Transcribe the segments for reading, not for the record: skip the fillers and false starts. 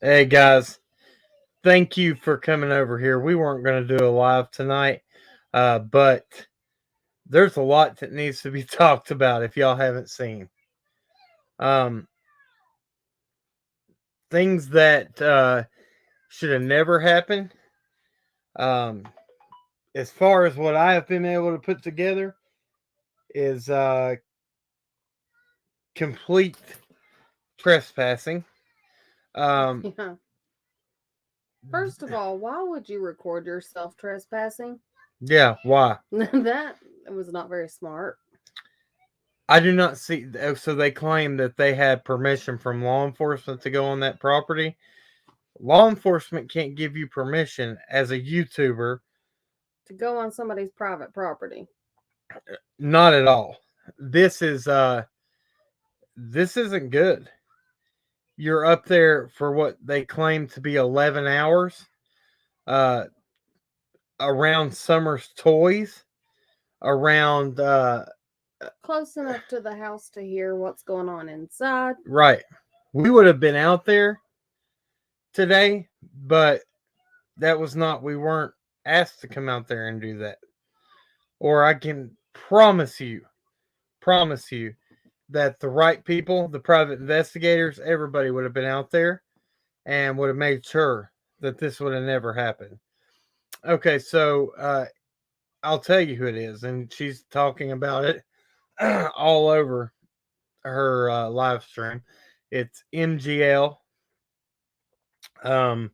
Hey guys, thank you for coming over here. We weren't going to do a live tonight, but there's a lot that needs to be talked about if y'all haven't seen. Um, Things that should have never happened. Um, as far as what I have been able to put together, is complete trespassing. Um, Yeah. First of all, why would you record yourself trespassing? yeah, why? That was not very smart. I do not see. So they claim that they had permission from law enforcement to go on that property. Law enforcement can't give you permission as a YouTuber. To go on somebody's private property. Not at all. This is this isn't good. You're up there for what they claim to be 11 hours uh around Summer's toys, around Close enough to the house to hear what's going on inside. right. We would have been out there today, but that was not we weren't asked to come out there and do that. Or I can promise you that the right people, the private investigators, everybody would have been out there and would have made sure that this would have never happened. Okay, so I'll tell you who it is, and she's talking about it all over her live stream. It's MGL. Um,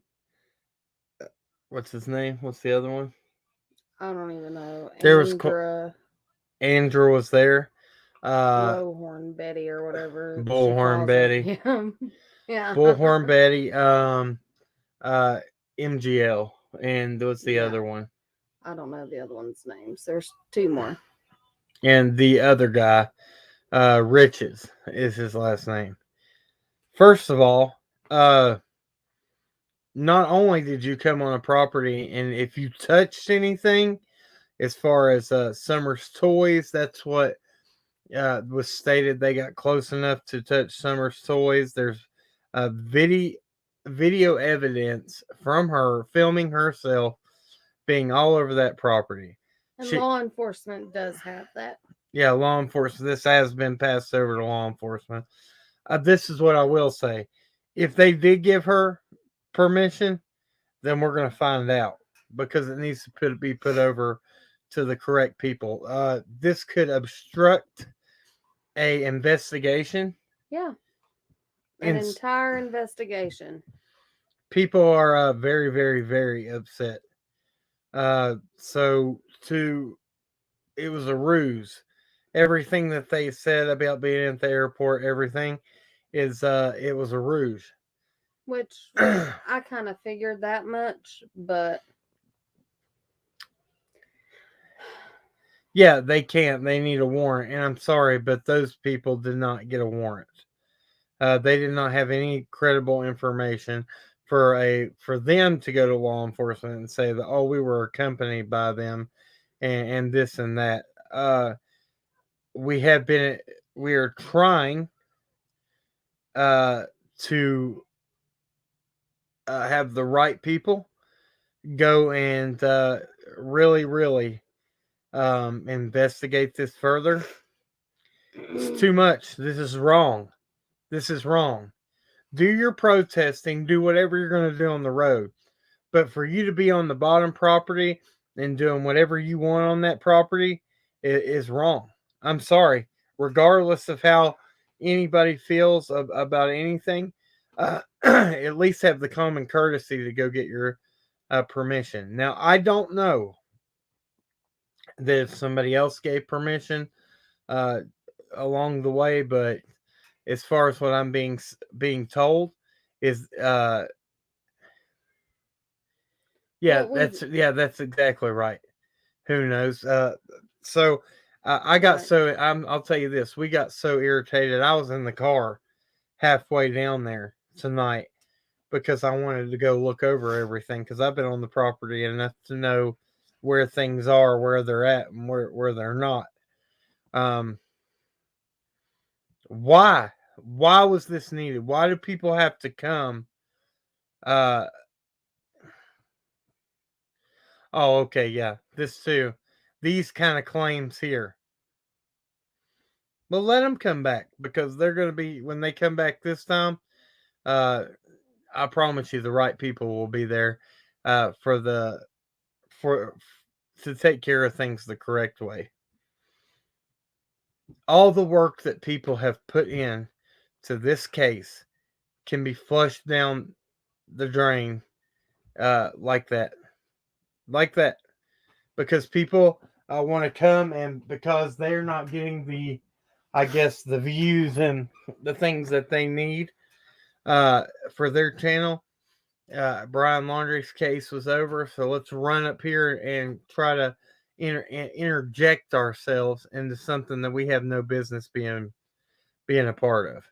what's his name? What's the other one? I don't even know. There was Andrew was there. Blowhorn Betty or whatever she Bullhorn calls her. Betty. Yeah. Yeah. Bullhorn Betty. Uh, MGL, and what's the Yeah. other one? I don't know the other one's names. There's two more. And the other guy, Riches is his last name. First of all, not only did you come on a property, and if you touched anything, as far as Summer's toys, that's what was stated. They got close enough to touch Summer's toys. There's video evidence from her filming herself being all over that property. And She, law enforcement does have that. yeah, law enforcement. This has been passed over to law enforcement. This is what I will say: if they did give her permission, then we're going to find out because it needs to be put over to the correct people. This could obstruct a investigation. Yeah. An And entire investigation. people are very, very, very upset. So to it was a ruse. Everything that they said about being at the airport, everything is it was a ruse. Which I kind of figured that much, but Yeah, they can't. They need a warrant, and I'm sorry, but those people did not get a warrant. They did not have any credible information for them to go to law enforcement and say that we were accompanied by them and this and that. We have been we are trying uh, to have the right people go and really really investigate this further. It's too much. This is wrong. This is wrong. Do your protesting, do whatever you're going to do on the road. But for you to be on the bottom property and doing whatever you want on that property is wrong. I'm sorry. Regardless of how anybody feels about anything, at least have the common courtesy to go get your permission. Now, I don't know that if somebody else gave permission uh, along the way, but as far as what I'm being told is what we that's exactly right. Who knows? So I got right. so I'll tell you this. We got so irritated. I was in the car halfway down there tonight because I wanted to go look over everything because I've been on the property enough to know where things are, where they're at, and where they're not. Um, why? Why was this needed? Why do people have to come Uh, oh, okay, yeah, this too. These kind of claims here. Well, let them come back because they're going to be when they come back this time. Uh, I promise you, the right people will be there for for to take care of things the correct way. All the work that people have put in to this case can be flushed down the drain like that, like that, because people want to come and because they're not getting I guess, the views and the things that they need uh, for their channel. Brian Laundrie's case was over, so let's run up here and try to interject ourselves into something that we have no business being a part of.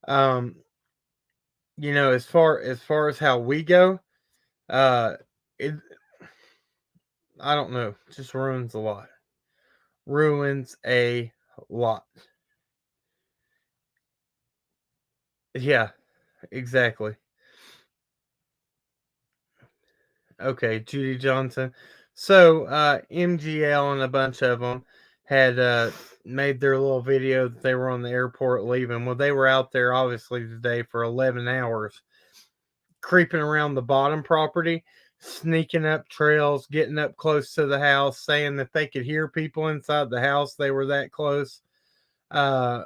Um, as far as how we go, uh, it I don't know, just ruins a lot. Ruins a lot. Yeah, exactly. Okay, Judy Johnson. So, MGL and a bunch of them had made their little video that they were on the airport leaving. Well, they were out there obviously today for 11 hours, creeping around the bottom property, sneaking up trails, getting up close to the house, saying that they could hear people inside the house. They were that close. Uh,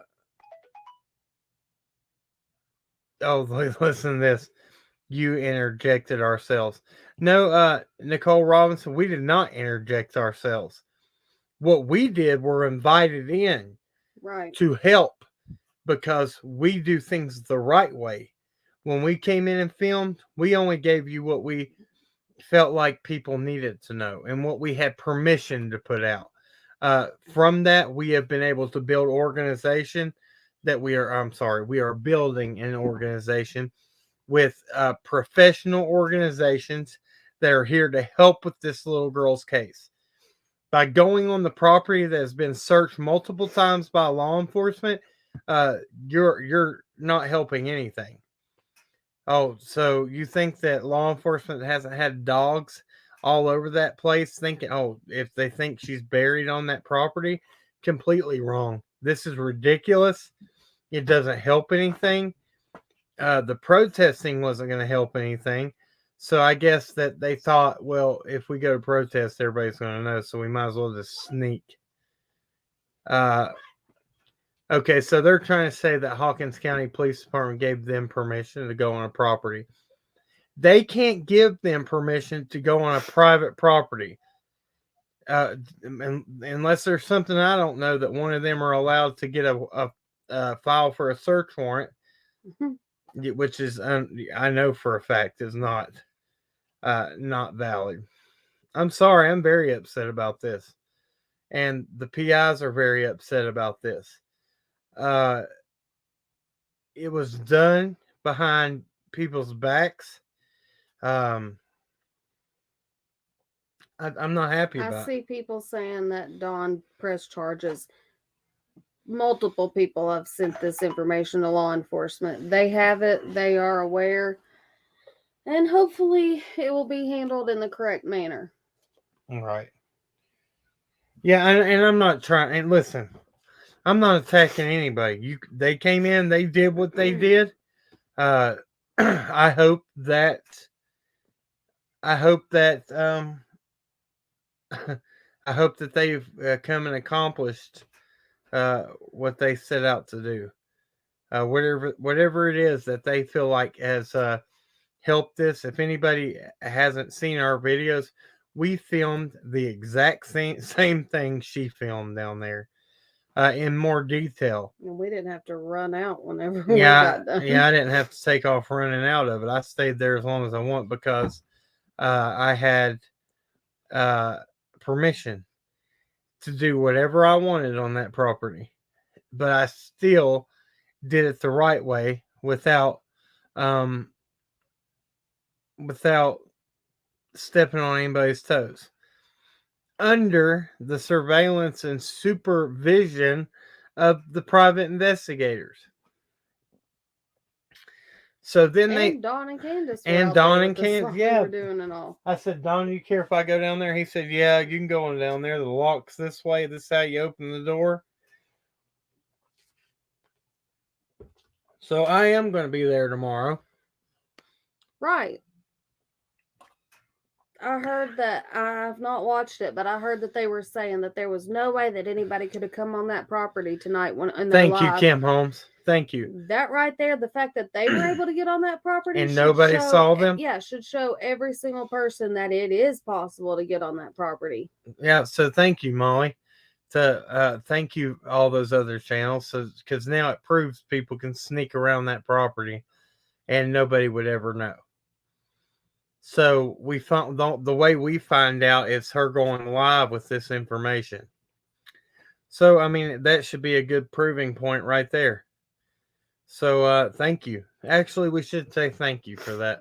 oh, listen to this. You interjected ourselves. No, Nicole Robinson, we did not interject ourselves. What we did were invited in Right. to help because we do things the right way. When we came in and filmed, we only gave you what we felt like people needed to know and what we had permission to put out. From that, we have been able to build organization that we are building an organization with professional organizations that are here to help with this little girl's case. By going on the property that has been searched multiple times by law enforcement, uh, you're not helping anything. Oh, so you think that law enforcement hasn't had dogs all over that place thinking, oh, if they think she's buried on that property? Completely wrong. This is ridiculous. It doesn't help anything. The protesting wasn't going to help anything. So I guess that they thought, well, if we go to protest, everybody's going to know. So we might as well just sneak. Uh, okay, so they're trying to say that Hawkins County Police Department gave them permission to go on a property. They can't give them permission to go on a private property. Unless there's something I don't know that one of them are allowed to get a file for a search warrant, which is I know for a fact is not valid. I'm sorry, I'm very upset about this, and the PIs are very upset about this. Uh, it was done behind people's backs. Um, I'm not happy I about. see people saying that Dawn pressed charges. Multiple people have sent this information to law enforcement. They have it, they are aware, and hopefully it will be handled in the correct manner. Right. Yeah, and I'm not trying. And listen, I'm not attacking anybody. They came in, they did what they did. Uh, I hope that I hope that I hope that they've come and accomplished what they set out to do. Whatever it is that they feel like has helped this. If anybody hasn't seen our videos, we filmed the exact same thing she filmed down there in more detail. And we didn't have to run out whenever we Yeah, got done. yeah, I didn't have to take off running out of it. I stayed there as long as I want because I had permission to do whatever I wanted on that property, but I still did it the right way um, without stepping on anybody's toes. Under the surveillance and supervision of the private investigators. So then And Dawn and Candace were and out Dawn there and with us Candace, while yeah. we were doing it all. I said, Don, do you care if I go down there? He said, yeah, you can go on down there. The lock's this way. This is how you open the door. So I am going to be there tomorrow. Right. I heard that. I've not watched it, but I heard that they were saying that there was no way that anybody could have come on that property tonight when in their Thank you, live. Kim Holmes. Thank you. That right there, the fact that they were able to get on that property And should nobody show, saw them? Yeah, should show every single person that it is possible to get on that property. Yeah, so thank you, Molly. Thank you all those other channels, so because now it proves people can sneak around that property and nobody would ever know. So we found the way we find out is her going live with this information. So I mean that should be a good proving point right there. So thank you. Actually, we should say thank you for that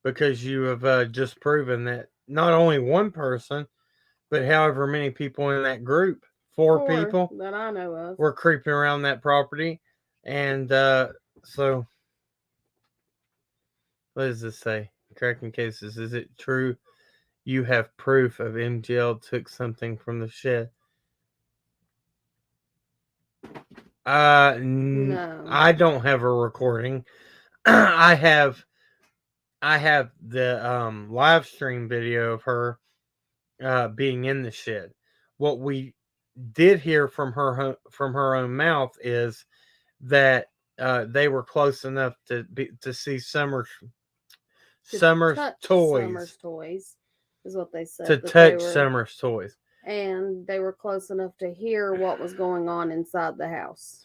because you have just proven that not only one person, but however many people in that group, four people that I know of, were creeping around that property. And so, what does this say? Cracking cases. Is it true you have proof of MGL took something from the shed? No. I don't have a recording. I have the live stream video of her being in the shed. What we did hear from her own mouth is that they were close enough to see Summer's toys. Summer's toys is what they said. To touch Summer's toys. And they were close enough to hear what was going on inside the house.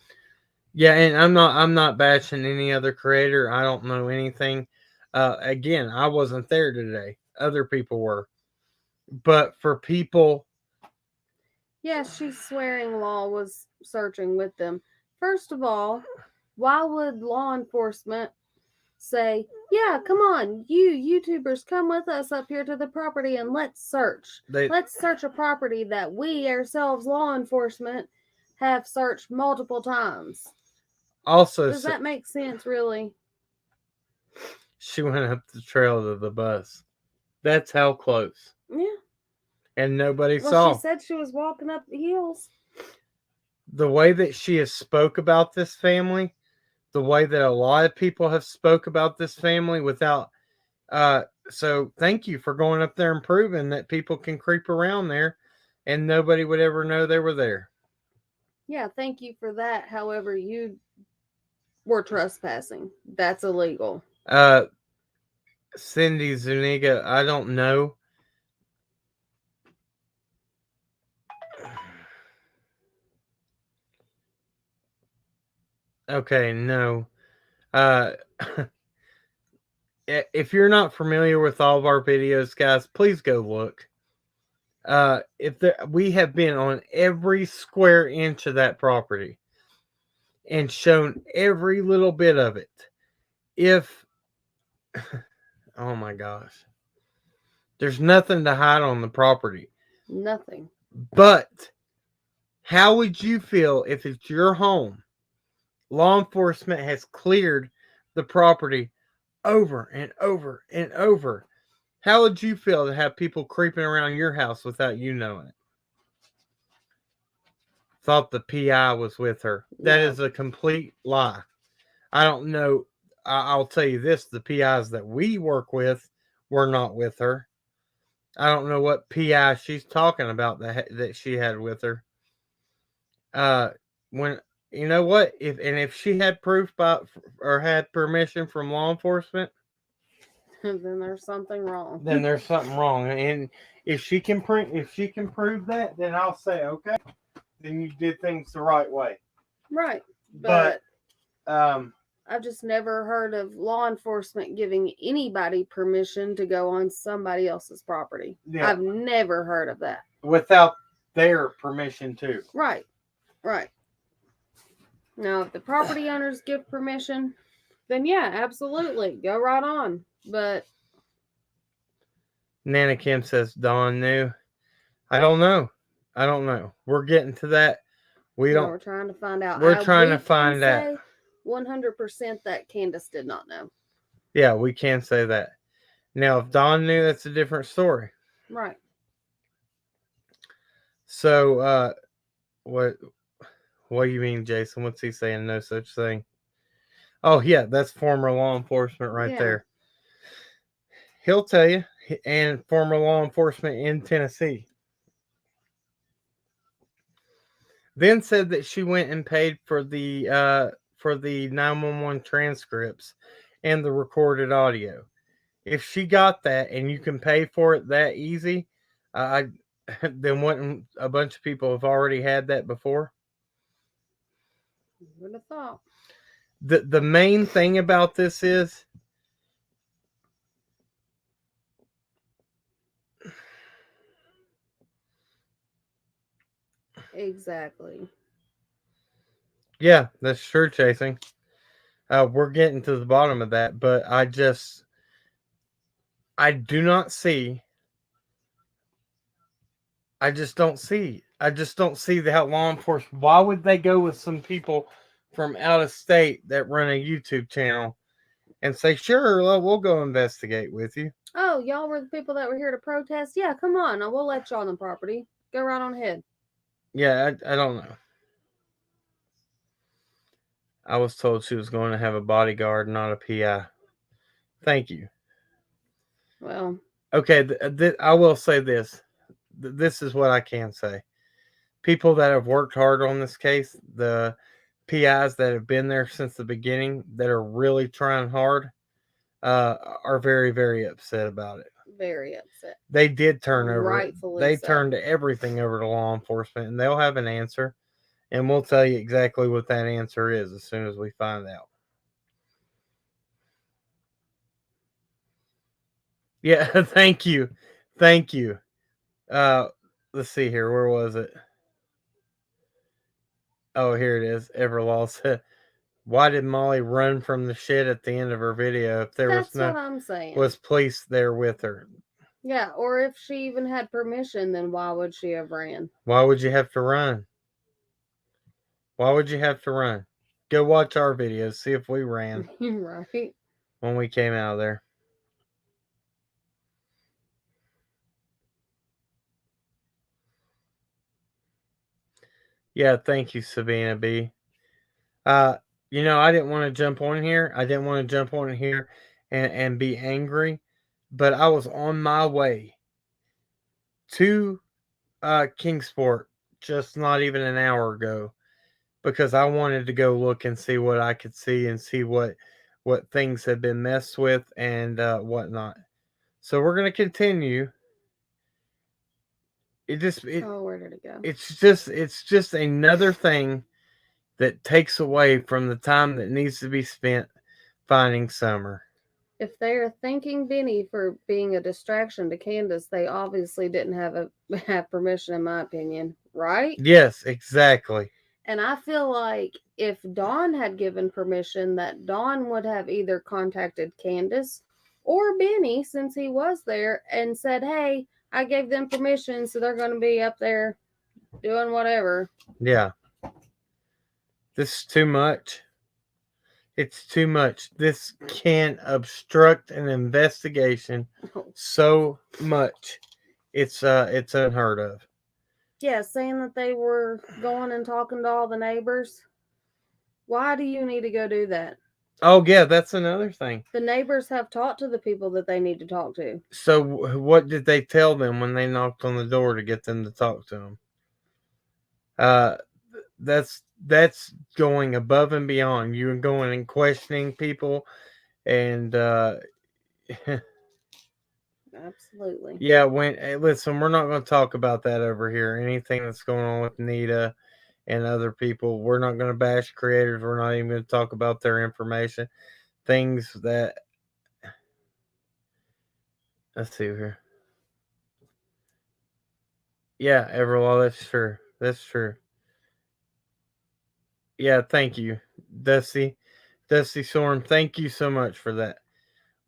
Yeah, and I'm not bashing any other creator. I don't know anything. Again, I wasn't there today. Other people were. But for people, yes, she's swearing law was searching with them. First of all, why would law enforcement say, yeah, come on, you YouTubers, come with us up here to the property and let's search. Let's search a property that we ourselves, law enforcement, have searched multiple times. Also, does that make sense, really? She went up the trail to the bus. That's how close. Yeah. And nobody saw. She said she was walking up the hills. The way that she has spoke about this family, the way that a lot of people have spoke about this family without so thank you for going up there and proving that people can creep around there and nobody would ever know they were there. Yeah, thank you for that. However, you were trespassing. That's illegal. Cindy Zuniga, I don't know. Okay, no. If you're not familiar with all of our videos, guys, please go look. We have been on every square inch of that property and shown every little bit of it. Oh my gosh, there's nothing to hide on the property. Nothing. But how would you feel if it's your home? Law enforcement has cleared the property over and over and over. How would you feel to have people creeping around your house without you knowing it? Thought the PI was with her. That is a complete lie. I don't know. I'll tell you this. The PIs that we work with were not with her. I don't know what PI she's talking about that she had with her. When you know what, if she had proof or had permission from law enforcement, then there's something wrong. And if she can prove that, then I'll say okay. Then you did things the right way. Right. But I've just never heard of law enforcement giving anybody permission to go on somebody else's property. Yeah. I've never heard of that. Without their permission too. Right. Now, if the property owners give permission, then yeah, absolutely. Go right on. But Nana Kim says Dawn knew. I don't know. We're getting to that. We're trying to find out. We're trying to find out. 100% that Candace did not know. Yeah, we can say that. Now, if Don knew, that's a different story. Right. So, what do you mean, Jason? What's he saying? No such thing. Oh, yeah, that's former law enforcement right Yeah. there. He'll tell you, and former law enforcement in Tennessee. Then said that she went and paid for the 911 transcripts and the recorded audio. If she got that and you can pay for it that easy, I then wouldn't a bunch of people have already had that before? Would have thought. The main thing about this is Exactly. yeah, that's true, Chasing. We're getting to the bottom of that, but I do not see. I just don't see. I just don't see how law enforcement. Why would they go with some people from out of state that run a YouTube channel and say, "Sure, we'll go investigate with you"? Oh, y'all were the people that were here to protest? Yeah, come on. We'll let you on the property. Go right on ahead. Yeah, I don't know. I was told she was going to have a bodyguard, not a PI. Thank you. Well, Okay, I will say this. This is what I can say. People that have worked hard on this case, the PIs that have been there since the beginning, that are really trying hard, are very, very upset about it. very upset. They did turn over. Rightfully They so. turned everything over to law enforcement, and they'll have an answer, and we'll tell you exactly what that answer is as soon as we find out. Yeah, thank you, thank you. Uh, let's see here. Where was it? Oh, here it is. Everlaw said, "Why did Molly run from the shed at the end of her video if there That's was no what I'm saying. was police there with her? Yeah, or if she even had permission, then why would she have ran? Why would you have to run? Why would you have to run? Go watch our videos. See if we ran Right. when we came out of there." Yeah, thank you, Sabina B. Uh, I didn't want to jump on here. I didn't want to jump on here and be angry, but I was on my way to Kingsport just not even an hour ago because I wanted to go look and see what I could see and see what things had been messed with and whatnot. So we're gonna continue. Oh, where did it go? It's just another thing that takes away from the time that needs to be spent finding Summer. If they are thanking Benny for being a distraction to Candace, they obviously didn't have permission, in my opinion, right? Yes, exactly. And I feel like if Dawn had given permission, that Dawn would have either contacted Candace or Benny, since he was there, and said, "Hey, I gave them permission, so they're going to be up there doing whatever." Yeah. This is too much. It's too much. This can obstruct an investigation so much. It's unheard of. Yeah, saying that they were going and talking to all the neighbors. Why do you need to go do that? Oh yeah, that's another thing. The neighbors have talked to the people that they need to talk to. So what did they tell them when they knocked on the door to get them to talk to them? Uh, that's going above and beyond. You're going and questioning people, and Absolutely. yeah. Listen, we're not going to talk about that over here. Anything that's going on with Nita and other people, we're not going to bash creators. We're not even going to talk about their information. Things that let's see here. Yeah, Everlaw, that's true. That's true. Yeah, thank you, Dusty. Dusty Storm, thank you so much for that.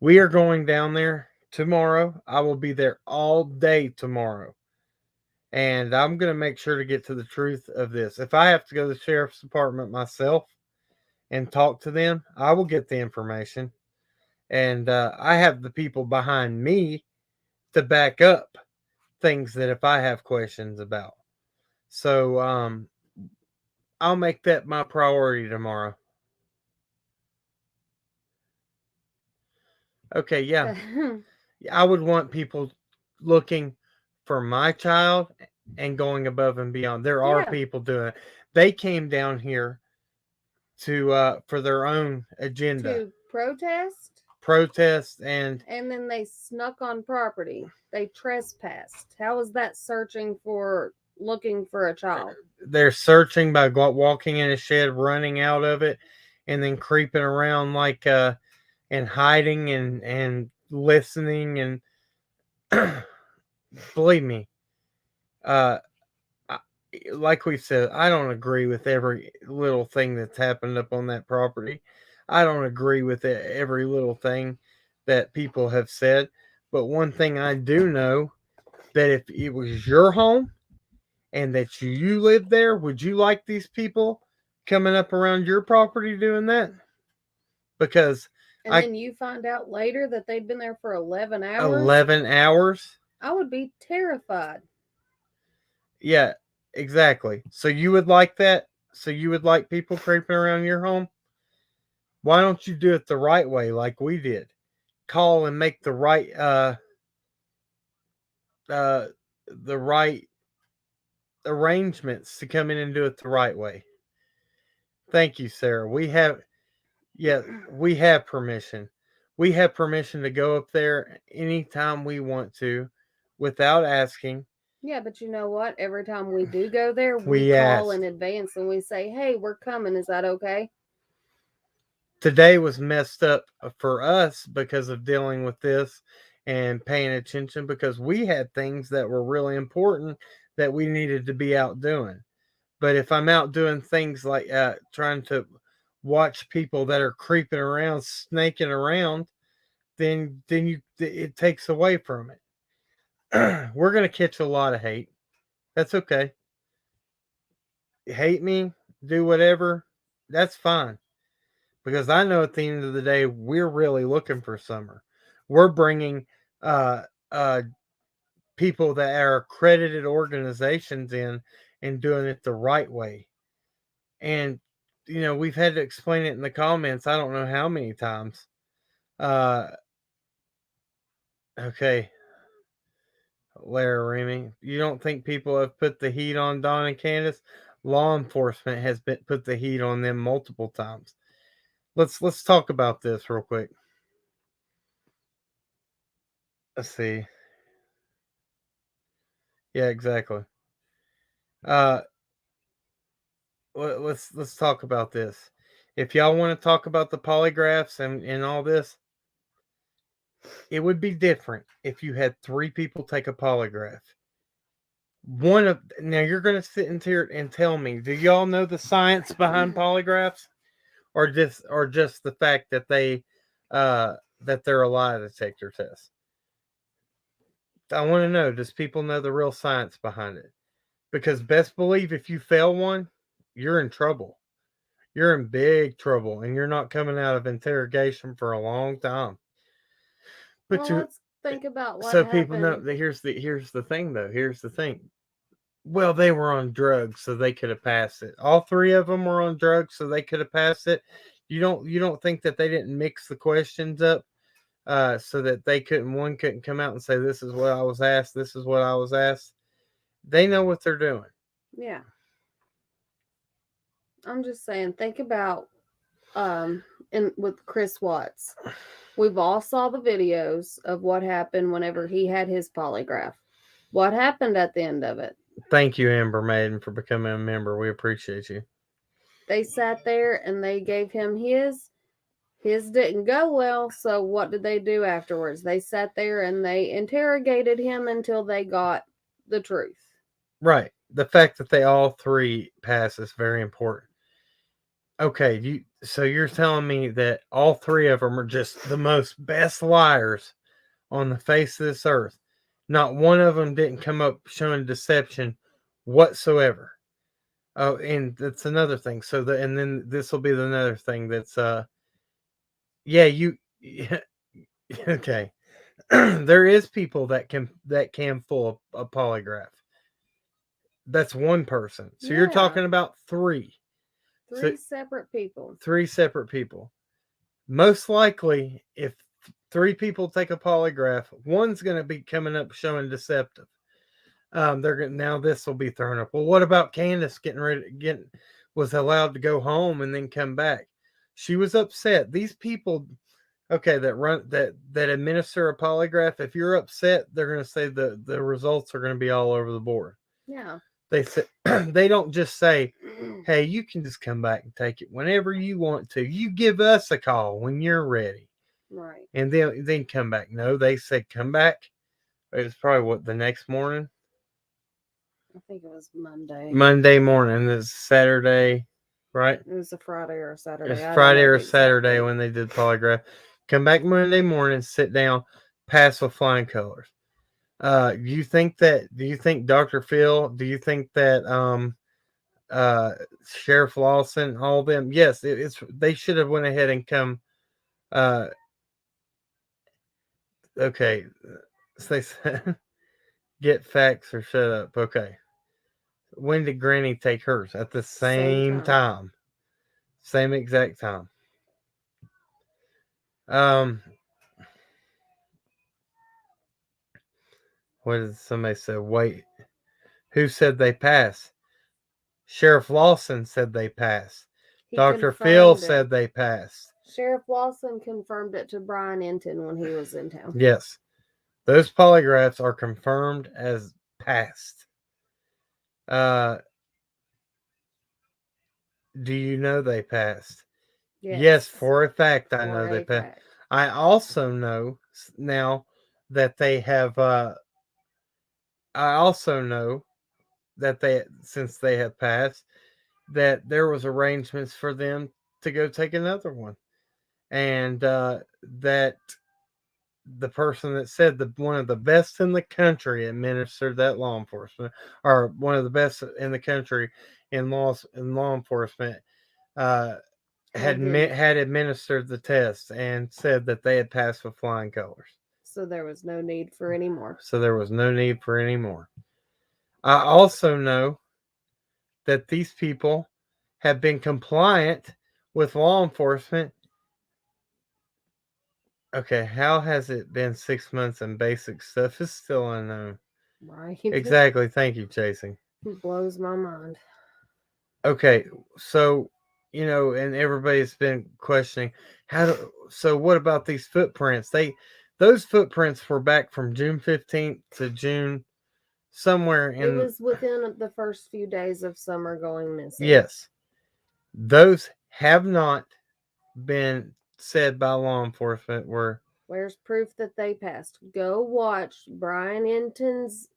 We are going down there tomorrow. I will be there all day tomorrow. And I'm going to make sure to get to the truth of this. If I have to go to the sheriff's department myself and talk to them, I will get the information. And I have the people behind me to back up things that if I have questions about. So I'll make that my priority tomorrow. Okay, yeah. I would want people looking for my child and going above and beyond. There are Yeah. people doing it. They came down here to for their own agenda, To protest, and then they snuck on property. They trespassed. How is that looking for a child? they're searching by walking in a shed, running out of it, and then creeping around like and hiding and listening and believe me, uh, like we said, I don't agree with every little thing that's happened up on that property. I don't agree with every little thing that people have said. But one thing I do know that if it was your home and that you lived there, would you like these people coming up around your property doing that? Because And I then you find out later that they'd been there for 11 hours. 11 hours. I would be terrified. Yeah, exactly. So you would like that? So you would like people creeping around your home? Why don't you do it the right way like we did? Call and make uh the right arrangements to come in and do it the right way. Thank you, Sarah. We have permission. We have permission to go up there anytime we want to without asking. Yeah, but you know what? Every time we do go there, we We call asked. in advance and we say, "Hey, we're coming. Is that okay?" Today was messed up for us because of dealing with this and paying attention because we had things that were really important that we needed to be out doing. But if I'm out doing things like trying to watch people that are creeping around, snaking around, then it takes away from it. We're gonna catch a lot of hate. That's okay. Hate me, do whatever. That's fine because I know at the end of the day we're really looking for summer. We're bringing uh, uh, people that are accredited organizations in and doing it the right way. And we've had to explain it in the comments. I don't know how many times. Uh, okay, Lara Remy, you don't think people have put the heat on Don and Candace? Law enforcement has put the heat on them multiple times. Let's talk about this real quick. Let's see. Yeah, exactly. Uh, let's talk about this. If y'all want to talk about the polygraphs and all this, it would be different if you had 3 people take a polygraph. One of now you're gonna sit in here and tell me, do y'all know the science behind polygraphs, or just the fact that they're a lie detector test? I want to know, does people know the real science behind it? Because best believe if you fail one, you're in trouble. You're in big trouble, and you're not coming out of interrogation for a long time. But Well, let's think about what so people know happened. that here's the thing though. Here's the thing. Well, they were on drugs, so they could have passed it. All 3 of them were on drugs, so they could have passed it. You don't think that they didn't mix the questions up so that one couldn't come out and say this is what I was asked, this is what I was asked. They know what they're doing. Yeah. I'm just saying, think about in with Chris Watts. We've all saw the videos of what happened whenever he had his polygraph. What happened at the end of it? Thank you, Amber Maiden, for becoming a member. We appreciate you. They sat there and they gave him his. His didn't go well, so what did they do afterwards? They sat there and they interrogated him until they got the truth. Right. The fact that they all 3 pass is very important. Okay, so you're telling me that all 3 of them are just the most best liars on the face of this earth. Not one of them didn't come up showing deception whatsoever. Oh, and that's another thing. So and then this will be another thing that's yeah, yeah, okay. There is people that can pull a polygraph. That's one person. So you're Yeah, talking about three. So three separate people. three separate people. Most likely, if three people take a polygraph, one's going to be coming up showing deceptive. They're gonna, now this will be thrown up. Well, what about Candace getting was allowed to go home and then come back? She was upset. These people, okay, that administer a polygraph. If you're upset, they're going to say the results are going to be all over the board. Yeah. They say they don't just say, "Hey, you can just come back and take it whenever you want to. You give us a call when you're ready, Right. and then come back." No, they said come back. It was probably what the next morning, I think it was Monday. Monday morning. It's Saturday, right? It was a Friday or a Saturday. It's I don't Friday know or the exact Saturday date. when they did polygraph. Come back Monday morning, sit down, pass with flying colors. Do you think Dr. Phil, do you think that uh Sheriff Lawson, all of them, yes, it's they should have went ahead and come uh okay. So they said get facts or shut up. Okay. When did Granny take hers? At the Same same time. time. Same exact time. Um what did somebody say? Wait. Who said they passed? Sheriff Lawson said they passed. He Dr. Phil confirmed it. said they passed. Sheriff Lawson confirmed it to Brian Enton when he was in town. Yes. Those polygraphs are confirmed as passed. Uh, do you know they passed? Yes, for a fact I know For they a passed. fact. I also know now that they have I also know that since they have passed that there was arrangements for them to go take another one. And that the person that said that one of the best in the country administered that law enforcement, or one of the best in the country in law enforcement, uh, had administered the test and said that they had passed with flying colors. So there was no need for any more. So there was no need for any more. I also know that these people have been compliant with law enforcement. Okay, how has it been 6 months and basic stuff is still unknown? Right. Exactly. Thank you, Chasing. Blows my mind. Okay, so and everybody's been questioning so what about these footprints? Those footprints were back from June 15th to June somewhere It in was within the first few days of summer going missing. yes. Those have not been said by law enforcement were Where's proof that they passed? Go watch Brian Enton's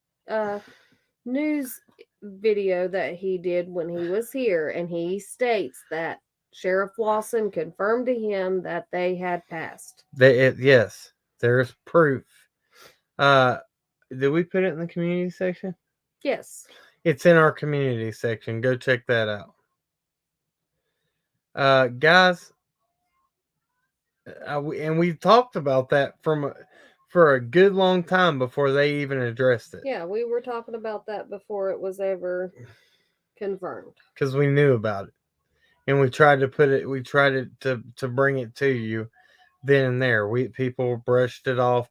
news video that he did when he was here, and he states that Sheriff Lawson confirmed to him that they had passed. yes, there's proof. Uh did we put it in the community section? Yes. It's in our community section. Go check that out. Guys, and we've talked about that for a good long time before they even addressed it. Yeah, we were talking about that before it was ever confirmed. Because we knew about it, and we tried to bring it to you then and there. People brushed it off,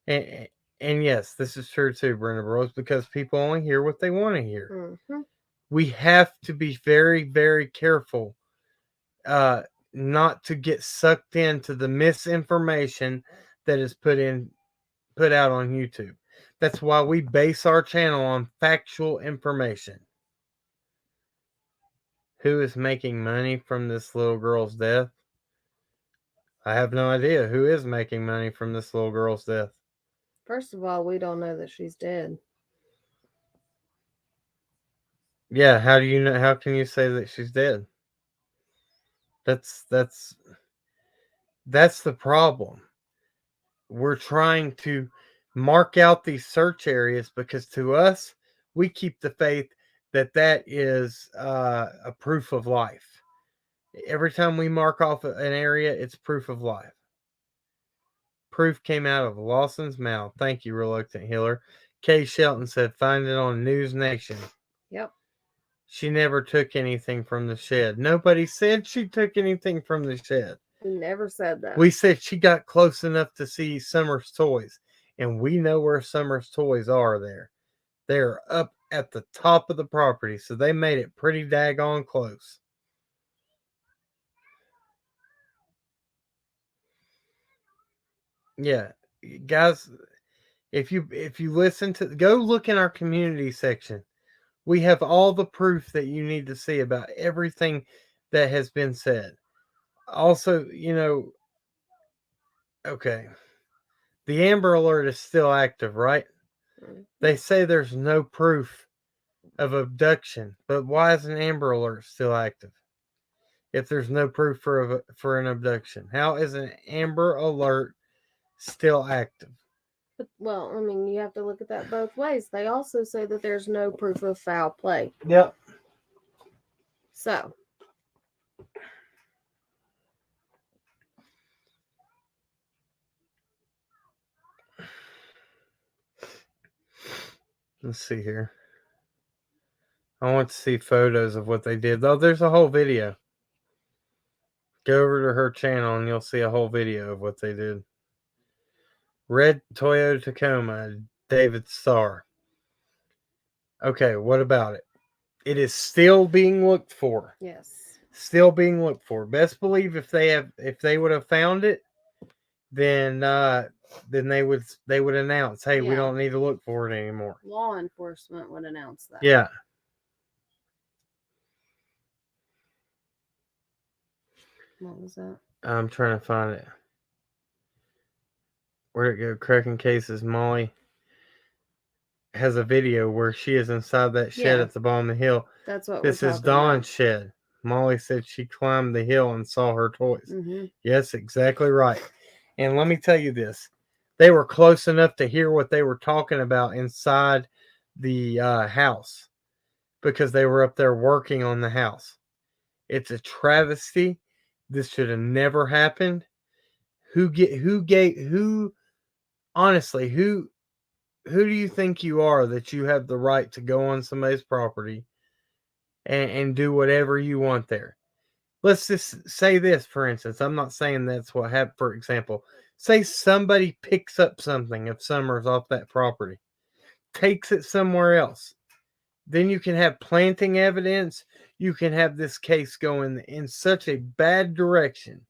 and yes, this is true too, Brenda Rose, because people only hear what they want to hear. Mm-hmm. We have to be very, very careful not to get sucked into the misinformation that is put out on YouTube. That's why we base our channel on factual information. Who is making money from this little girl's death? I have no idea who is making money from this little girl's death. First of all, we don't know that she's dead. Yeah, how do you know? How can you say that she's dead? That's the problem. We're trying to mark out these search areas because to us, we keep the faith that is a proof of life. Every time we mark off an area, it's proof of life. Proof came out of Lawson's mouth. Thank you, Reluctant Healer. Kay Shelton said, find it on News Nation. Yep. She never took anything from the shed. Nobody said she took anything from the shed. We never said that. We said she got close enough to see Summer's toys. And we know where Summer's toys are there. They're up at the top of the property. So they made it pretty daggone close. Yeah. Guys, if you listen to, go look in our community section. We have all the proof that you need to see about everything that has been said. Also, okay, the Amber Alert is still active, right? They say there's no proof of abduction, but why is an Amber Alert still active if there's no proof for an abduction? How is an Amber Alert still active? But, well, I mean, you have to look at that both ways. They also say that there's no proof of foul play. Yep. So, let's see here. I want to see photos of what they did. Oh, there's a whole video. Go over to her channel and you'll see a whole video of what they did. Red Toyota Tacoma, David Starr. Okay, what about it? It is still being looked for. yes. Still being looked for. Best believe if they would have found it, then they would announce, hey, we don't need to look for it anymore. Law enforcement would announce that. Yeah. What was that? I'm trying to find it. Where'd it go? Cracking Cases. Molly has a video where she is inside that shed at the bottom of the hill. That's what this is Dawn's shed. Molly said she climbed the hill and saw her toys. Mm-hmm. Yes, exactly right. And let me tell you this. They were close enough to hear what they were talking about inside the house because they were up there working on the house. It's a travesty. This should have never happened. Honestly, who do you think you are that you have the right to go on somebody's property and do whatever you want there? Let's just say this, for instance. I'm not saying that's what happened. For example, say somebody picks up something of Summers off that property, takes it somewhere else. Then you can have planting evidence. You can have this case going in such a bad direction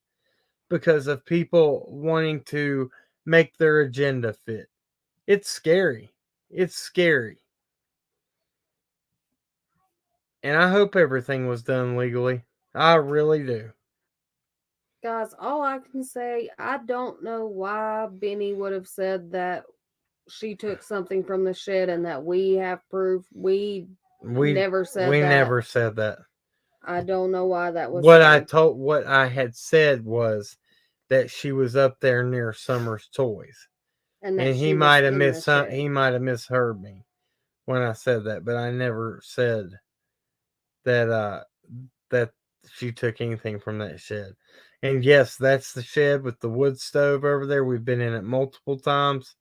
because of people wanting to make their agenda fit. It's scary. It's scary. And I hope everything was done legally. I really do. Guys, all I can say, I don't know why Benny would have said that she took something from the shed and that we have proof. We never said that. We never said that. I don't know why that was what said. what I had said was that she was up there near Summer's toys. And he might have misheard me when I said that, but I never said that that she took anything from that shed. And yes, that's the shed with the wood stove over there. We've been in it multiple times.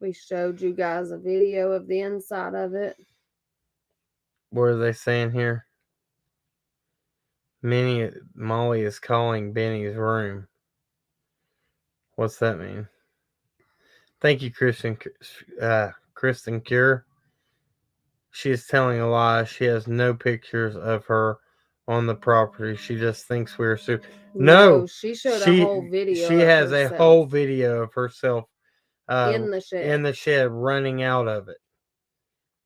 We showed you guys a video of the inside of it. What are they saying here? Molly is calling Benny's room. What's that mean? Thank you, Kristen Cure. She is telling a lie. She has no pictures of her on the property. She just thinks we're No, she showed a whole video. She has a whole video of herself in the shed. In the shed, running out of it.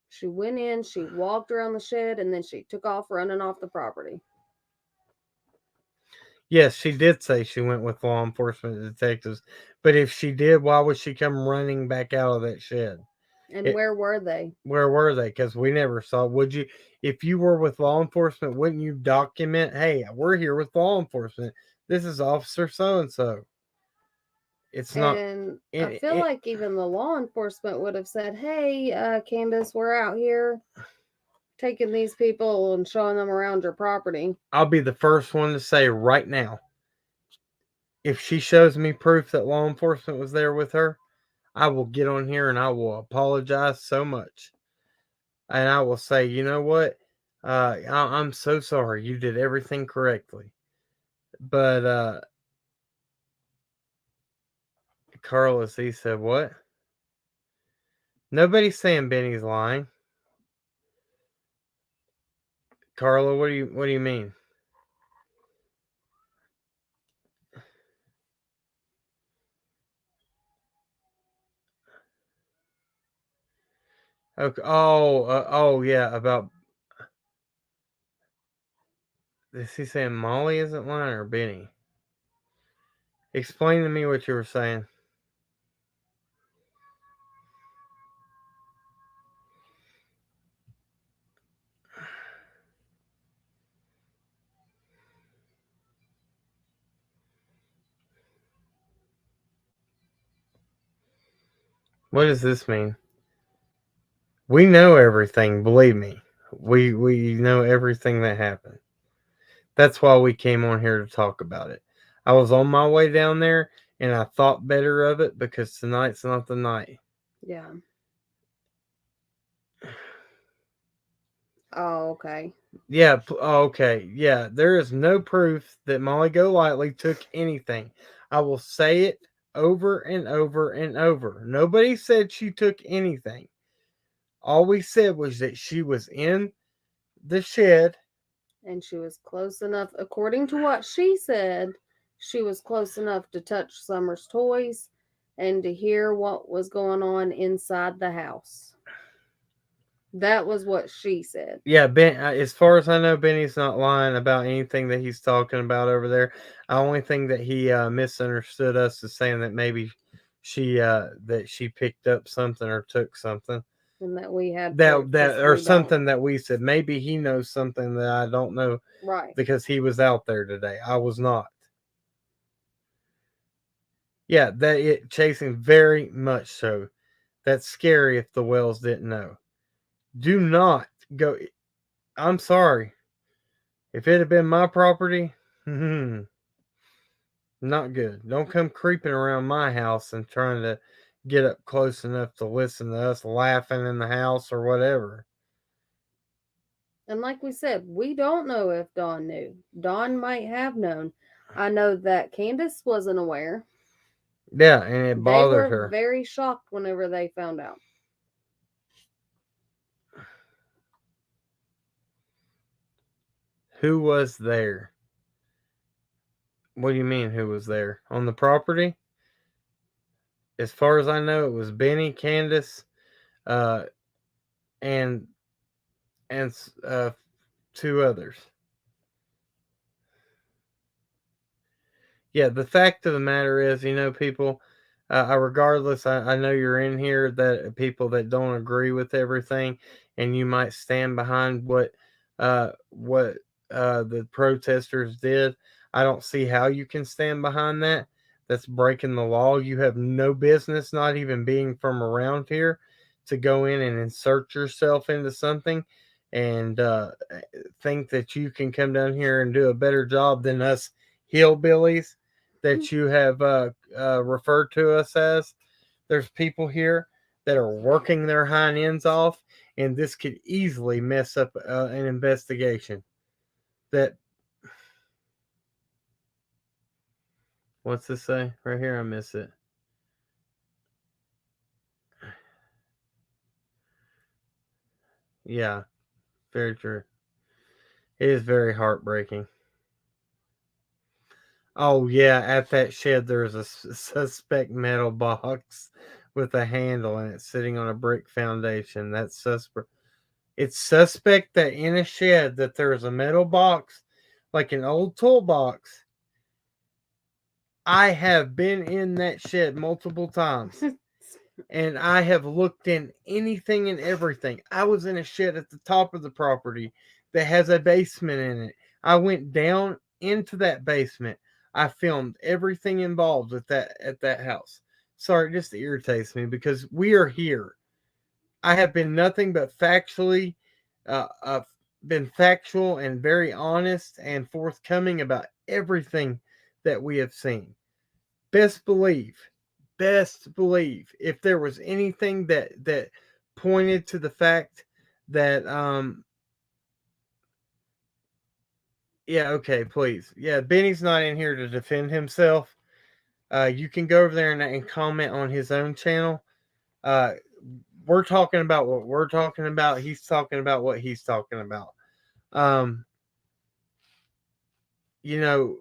She went in, she walked around the shed, and then she took off running off the property. Yes, she did say she went with law enforcement detectives. But if she did, why would she come running back out of that shed? And where were they? Where were they? Because we never saw. Would you, if you were with law enforcement, wouldn't you document, hey, we're here with law enforcement. This is Officer so-and-so. It's not. And I feel like even the law enforcement would have said, hey, Candace, we're out here taking these people and showing them around your property. I'll be the first one to say right now, if she shows me proof that law enforcement was there with her, I will get on here and I will apologize so much. And I will say, you know what? I'm so sorry. You did everything correctly. But Carlos, he said, what? Nobody's saying Benny's lying. Carla, what do you mean? Okay. Oh yeah. About is he saying Molly isn't lying or Benny? Explain to me what you were saying. What does this mean? We know everything. Believe me, we know everything that happened. That's why we came on here to talk about it. I was on my way down there, and I thought better of it because tonight's not the night. Yeah. Oh, okay. Yeah, okay. Yeah, there is no proof that Molly Golightly took anything. I will say it over and over and over. Nobody said she took anything. All we said was that she was in the shed. And she was close enough, according to what she said, she was close enough to touch Summer's toys and to hear what was going on inside the house. That was what she said. Yeah, Ben. As far as I know, Benny's not lying about anything that he's talking about over there. The only thing that he misunderstood us is saying that maybe she picked up something or took something And that we had that or something don't. that we said. Maybe he knows something that I don't know. Right. Because he was out there today. I was not. Yeah, that it chasing very much so. That's scary if the Wells didn't know. Do not go. I'm sorry. If it had been my property, not good. Don't come creeping around my house and trying to get up close enough to listen to us laughing in the house or whatever. And like we said, we don't know if Dawn knew. Dawn might have known. I know that Candace wasn't aware. Yeah, and it bothered They were her. very shocked whenever they found out. Who was there? What do you mean, who was there? On the property? As far as I know, it was Benny, Candace, uh, and and two others. Yeah, the fact of the matter is, people, regardless, I know you're in here that people that don't agree with everything, and you might stand behind what the protesters did. I don't see how you can stand behind that. That's breaking the law. You have no business, not even being from around here, to go in and insert yourself into something and think that you can come down here and do a better job than us hillbillies that you have referred to us as. There's people here that are working their hind ends off, and this could easily mess up an investigation. That what's this say right here? I miss it. Yeah, very true. It is very heartbreaking. Oh yeah, at that shed there's a suspect metal box with a handle and it's sitting on a brick foundation. That's suspect. It's suspect that in a shed that there's a metal box, like an old toolbox. I have been in that shed multiple times. And I have looked in anything and everything. I was in a shed at the top of the property that has a basement in it. I went down into that basement. I filmed everything involved with that at that house. Sorry, it just irritates me because we are here. I have been nothing but factually been factual and very honest and forthcoming about everything that we have seen. Best believe, best believe, if there was anything that pointed to the fact that yeah, okay, please. Yeah, Benny's not in here to defend himself. You can go over there and comment on his own channel. Uh, we're talking about what we're talking about. He's talking about what he's talking about. Um, you know,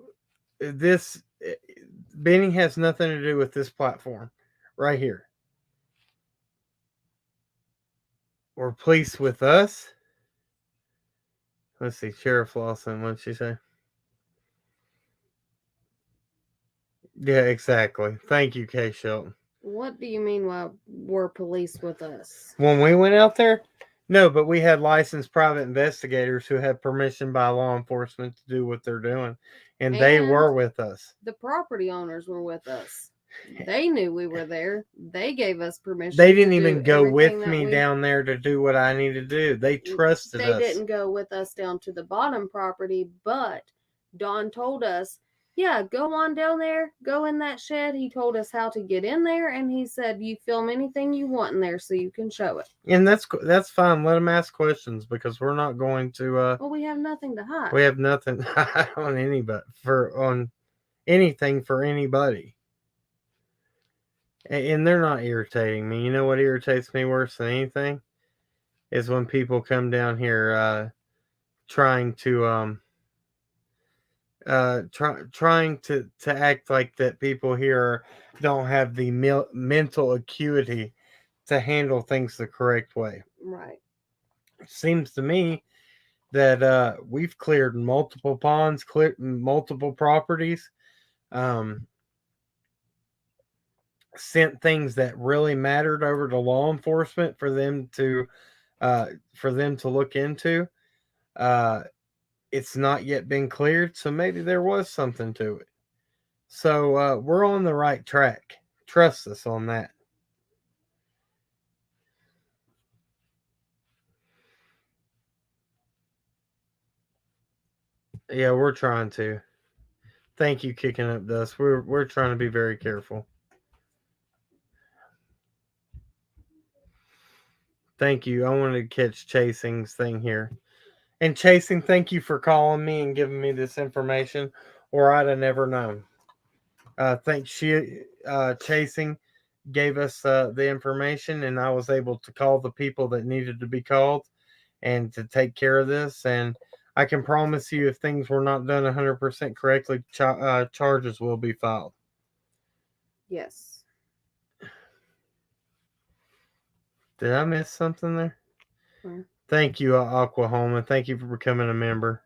this Benny has nothing to do with this platform right here. Or police with us. Let's see, Sheriff Lawson, what did she say? Yeah, exactly. Thank you, Kay Shelton. What do you mean by were police with us? When we went out there, no, but we had licensed private investigators who had permission by law enforcement to do what they're doing, and they were with us. The property owners were with us. They knew we were there. They gave us permission. They didn't even go with me down there to do what I need to do. They trusted us. They didn't go with us down to the bottom property, but Don told us, yeah, go on down there, go in that shed. He told us how to get in there, and he said, you film anything you want in there so you can show it. And that's fine. Let them ask questions because we're not going to. Well, we have nothing to hide. We have nothing to hide on anybody on anything for anybody. And they're not irritating me. You know what irritates me worse than anything is when people come down here trying to trying to act like that people here don't have the mental acuity to handle things the correct way. Right. It seems to me that we've cleared multiple ponds, cleared multiple properties, sent things that really mattered over to law enforcement for them to look into. It's not yet been cleared, so maybe there was something to it. So we're on the right track. Trust us on that. Yeah, we're trying to. Thank you, Kicking Up Dust. We're trying to be very careful. Thank you. I wanted to catch Chasing's thing here. And Chasing, thank you for calling me and giving me this information, or I'd have never known. Chasing gave us the information, and I was able to call the people that needed to be called and to take care of this. And I can promise you, if things were not done 100% correctly, charges will be filed. Yes. Did I miss something there? Thank you, Oklahoma. Thank you for becoming a member.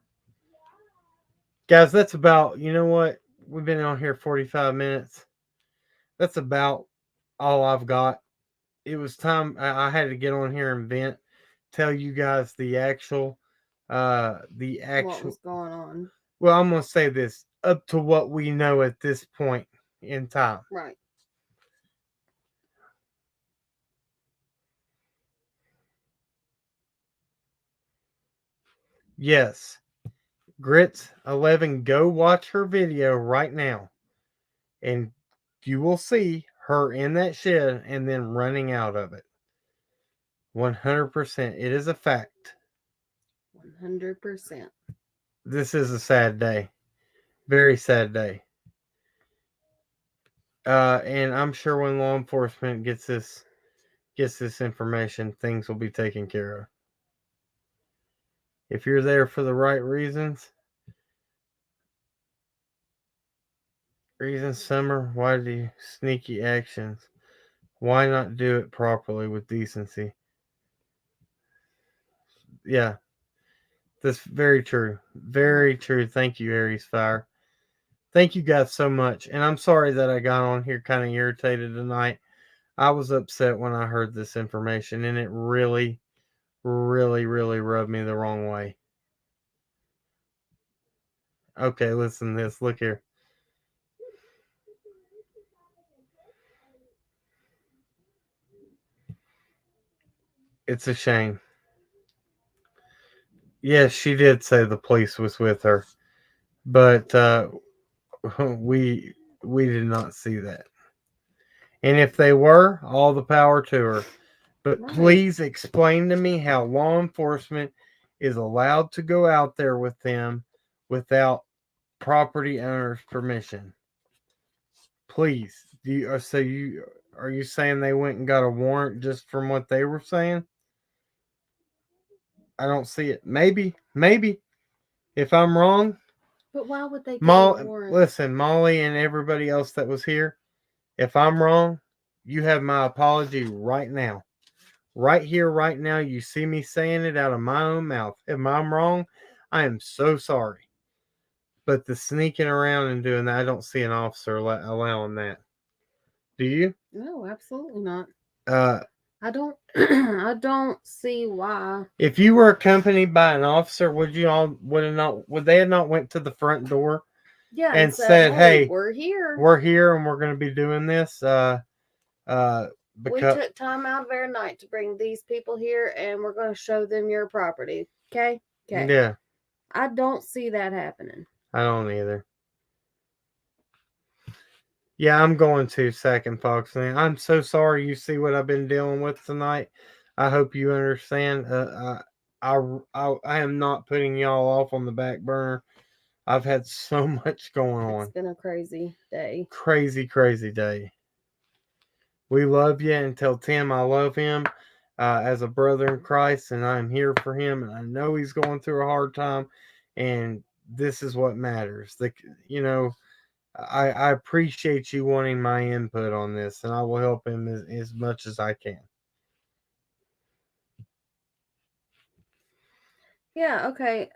Guys, that's about, you know what? We've been on here 45 minutes. That's about all I've got. It was time. I had to get on here and vent, tell you guys the actual what was going on. Well, I'm going to say this, up to what we know at this point in time. Right. Yes. Grits 11, go watch her video right now. And you will see her in that shed and then running out of it. 100%. It is a fact. 100%. This is a sad day. Very sad day. And I'm sure when law enforcement gets this information, things will be taken care of. If you're there for the right reasons, Summer, why do you sneaky actions? Why not do it properly with decency? Yeah, that's very true. Very true. Thank you, Aries Fire. Thank you guys so much. And I'm sorry that I got on here kind of irritated tonight. I was upset when I heard this information, and it really, really, really rubbed me the wrong way. Okay, listen to this. Look here. It's a shame. Yes, she did say the police was with her, but we we did not see that. And if they were, all the power to her. But Right. please explain to me how law enforcement is allowed to go out there with them without property owner's permission. Please, do you, so you are you saying they went and got a warrant just from what they were saying? I don't see it. Maybe if I'm wrong, But why would they get a warrant? Listen, Molly and everybody else that was here. If I'm wrong, you have my apology right now. Right here, right now, you see me saying it out of my own mouth. If I'm wrong, I am so sorry. But the sneaking around and doing that, I don't see an officer allowing that. Do you? No, absolutely not. Uh, I don't I don't see why. if you were accompanied by an officer, would they have not went to the front door Yeah, and and said, said, "Hey, "Hey, we're here. we're here and we're going to be doing this"? Uh, We because took time out of our night to bring these people here and we're going to show them your property." Okay? Okay. yeah, I don't see that happening. I don't either. Yeah, I'm going to second Fox. Man, I'm so sorry. You see what I've been dealing with tonight. I hope you understand. I am not putting y'all off on the back burner. I've had so much going It's on. been a crazy day. Crazy, crazy day. We love you, and tell Tim I love him as a brother in Christ, and I'm here for him. And I know he's going through a hard time, and this is what matters. You know, I appreciate you wanting my input on this, and I will help him as much as I can. Yeah, okay.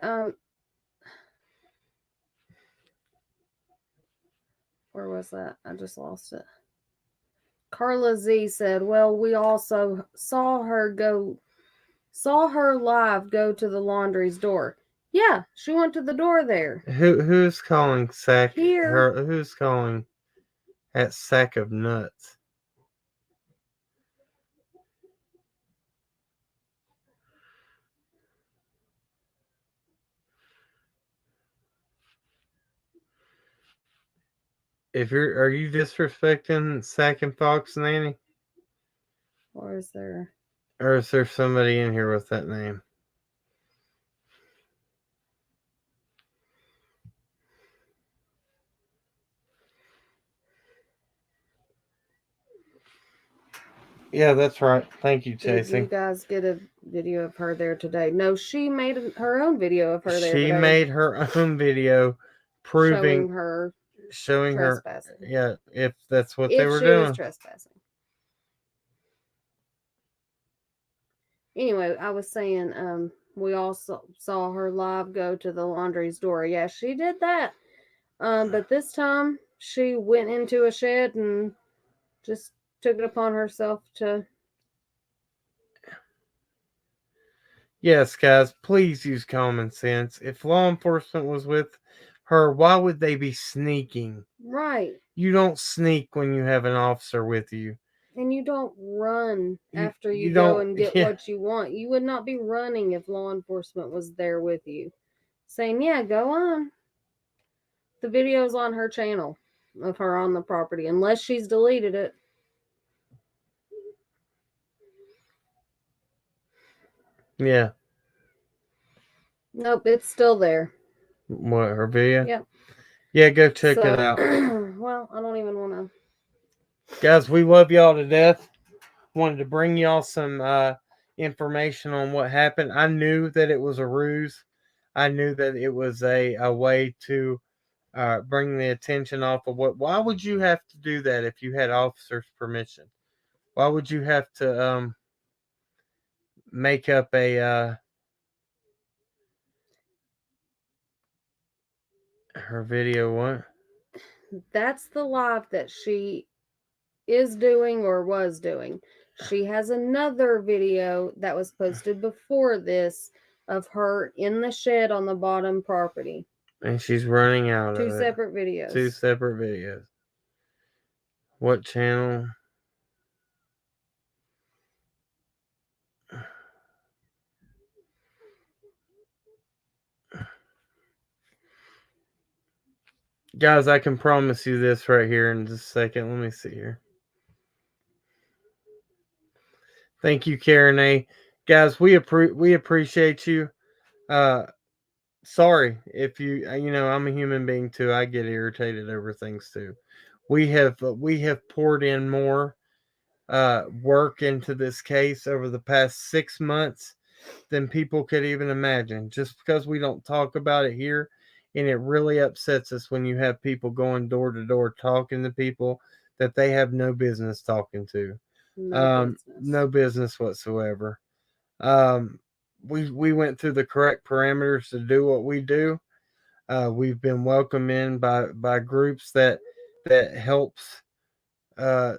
Where was that? I just lost it. Carla Z said, "Well, we also saw her live go to the laundry's door." Yeah, she went to the door there. Who's calling sack Here. her? Who's calling at sack of nuts? Are you disrespecting Sack and Fox, Nanny? Or is there? Or is there somebody in here with that name? Yeah, that's right. Thank you, Did you Chasing. guys get a video of her there today? No, she made her own video of her there She today. made her own video proving showing her her trespassing. yeah, if that's what they If were she was doing. trespassing. Anyway, I was saying, we also saw her live go to the laundry's door. Yeah, she did that. But this time she went into a shed and just took it upon herself to. Yes, guys, please use common sense. If law enforcement was with her, why would they be sneaking? Right. You don't sneak when you have an officer with you. And you don't run after you go don't and get yeah. what you want. You would not be running if law enforcement was there with you, saying, "Yeah, go on." The video's on her channel of her on the property, unless she's deleted it. Yeah. Nope, it's still there. What, her video? Yep. Yeah, go check So, it out. well, I don't even want to. Guys, we love y'all to death. Wanted to bring y'all some information on what happened. I knew that it was a ruse. I knew that it was a way to bring the attention off of what. Why would you have to do that if you had officers' permission? Why would you have to make up a her video? What? That's the live that she is doing or was doing. She has another video that was posted before this of her in the shed on the bottom property. And she's running out Two of it. separate videos. Two separate videos. What channel? Guys, I can promise you this right here in just a second. Let me see here. Thank you, Karen A. Guys, we appreciate you. Uh, sorry if you know, I'm a human being too. I get irritated over things too. We have poured in more work into this case over the past 6 months than people could even imagine. Just because we don't talk about it here, and it really upsets us when you have people going door to door talking to people that they have no business talking to. No business. No business whatsoever. Um, we went through the correct parameters to do what we do. We've been welcomed in by groups that helps uh,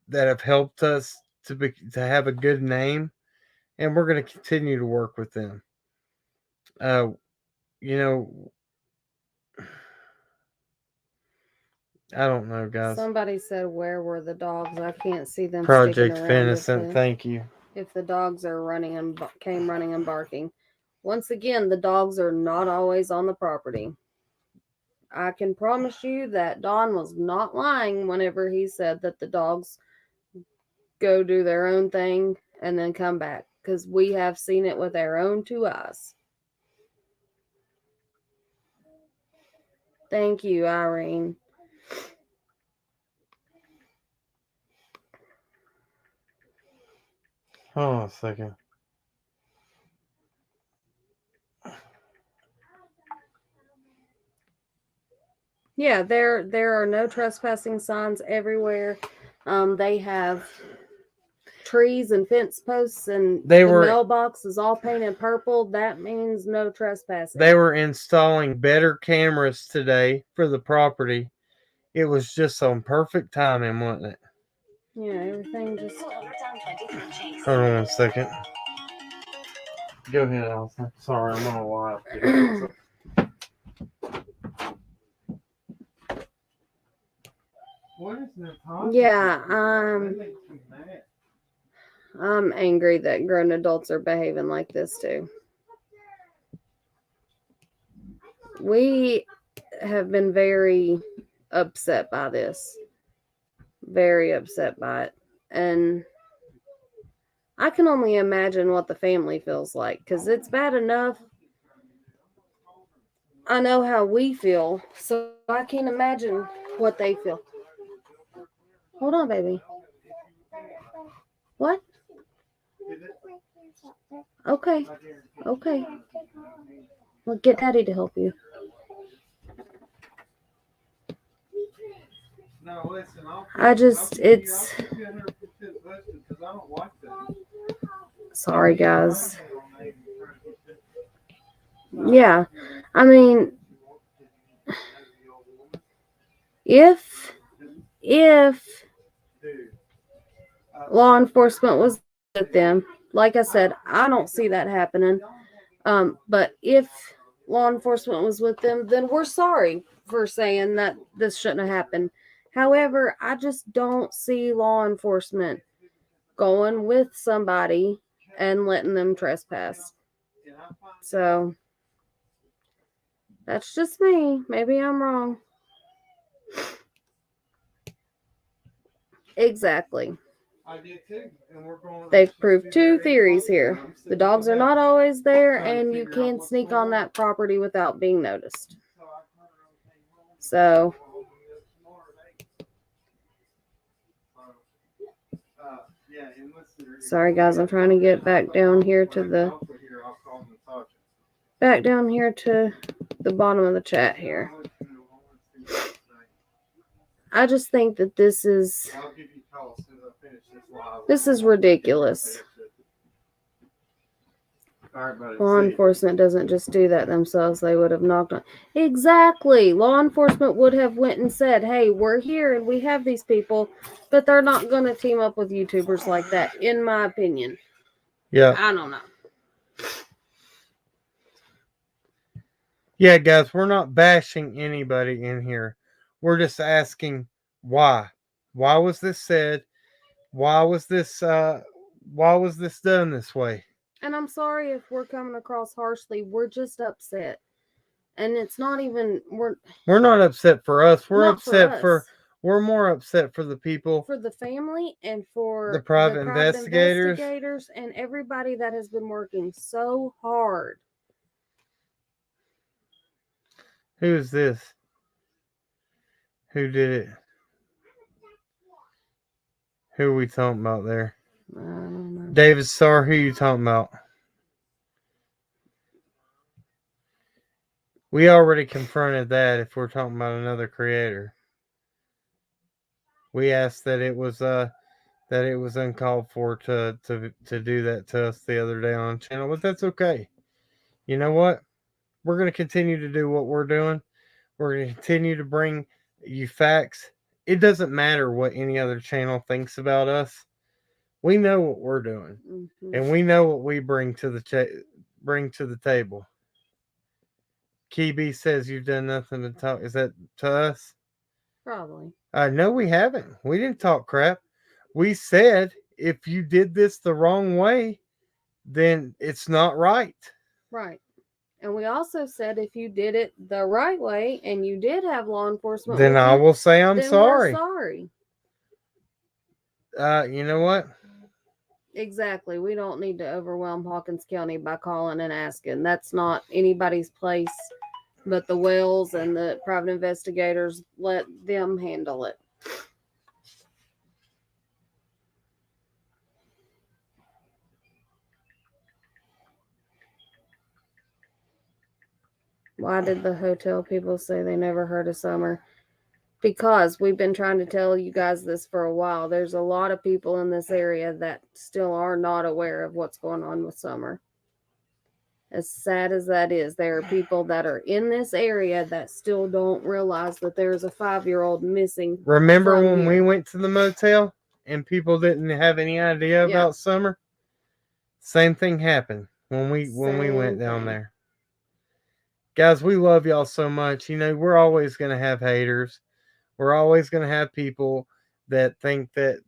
that have helped us to have a good name, and we're going to continue to work with them. Uh, you know, I don't know, guys. Somebody said, "Where were the dogs?" I can't see them Project sticking around. Innocent, thank you. If the dogs are running and came running and barking, once again, the dogs are not always on the property. I can promise you that Don was not lying whenever he said that the dogs go do their own thing and then come back, because we have seen it with our own two eyes. Thank you, Irene. Hold on a second. Yeah, there are no trespassing signs everywhere. They have trees and fence posts, and the mailbox is all painted purple. That means no trespassing. They were installing better cameras today for the property. It was just on perfect timing, wasn't it? Yeah, everything just. Hold on 1 second. Go ahead, Allison. Sorry, I'm on a live. What is that? Yeah, I'm angry that grown adults are behaving like this too. We have been very upset by this. Very upset by it. And I can only imagine what the family feels like, because it's bad enough. I know how we feel, so I can't imagine what they feel. Hold on, baby. What? Okay. Okay. Well, get Daddy to help you. No, listen, it's. Sorry, guys. Yeah. I mean, if law enforcement was with them, like I said, I don't see that happening. But if law enforcement was with them, then we're sorry for saying that this shouldn't have happened. However, I just don't see law enforcement going with somebody and letting them trespass. So that's just me. Maybe I'm wrong. Exactly. I did too. And They've proved two theories here. The dogs are not always there, and you can sneak on that property without being noticed. So, sorry guys, I'm trying to get back down here to the bottom of the chat here. I just think that this is ridiculous. Law enforcement doesn't just do that themselves. They would have knocked on. Exactly. Law enforcement would have went and said, "Hey, we're here and we have these people," but they're not going to team up with YouTubers like that, in my opinion. Yeah. I don't know. Yeah, guys, we're not bashing anybody in here. We're just asking why. Why was this said? Why was this done this way? And I'm sorry if we're coming across harshly. We're just upset. And it's not even We're not upset for us. We're not for upset for us. we're more upset for the people, For the family and for the private private investigators. investigators and everybody that has been working so hard. Who is this? Who did it? Who are we talking about there? I don't know. David Starr, who you talking about? We already confronted that if we're talking about another creator. We asked that it was uncalled for to do that to us the other day on the channel, but that's okay. You know what? We're gonna continue to do what we're doing. We're gonna continue to bring you facts. It doesn't matter what any other channel thinks about us. We know what we're doing, and we know what we bring to the table. Key says you've done nothing to talk. Is that to us? Probably. No, we haven't. We didn't talk crap. We said if you did this the wrong way, then it's not right. Right. And we also said if you did it the right way and you did have law enforcement, Then I will say I'm sorry. We're sorry. You know what? Exactly. We don't need to overwhelm Hawkins County by calling and asking. That's not anybody's place but the Wells and the private investigators. Let them handle it. Why did the hotel people say they never heard of Summer? Because we've been trying to tell you guys this for a while. There's a lot of people in this area that still are not aware of what's going on with Summer. As sad as that is, there are people that are in this area that still don't realize that there's a 5-year-old missing. Remember when we went to the motel and people didn't have any idea about Summer? Same thing happened when we went down there. Guys, we love y'all so much. You know, we're always going to have haters. We're always going to have people that think that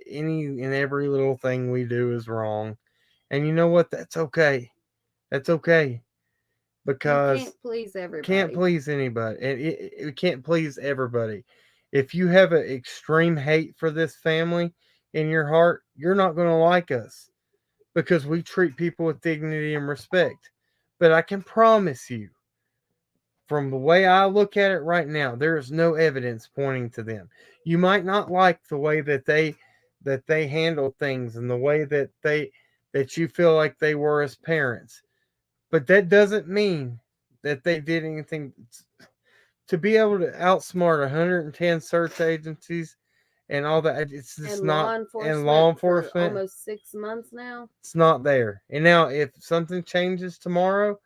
any and every little thing we do is wrong. And you know what? That's okay. That's okay. Because can't please everybody. Can't please anybody. It can't please everybody. If you have an extreme hate for this family in your heart, you're not going to like us because we treat people with dignity and respect. But I can promise you, from the way I look at it right now, there is no evidence pointing to them. You might not like the way that they handle things and the way that you feel like they were as parents, but that doesn't mean that they did anything. To be able to outsmart 110 search agencies and all that, it's just and not. Law enforcement for almost 6 months now. It's not there. And now, if something changes tomorrow,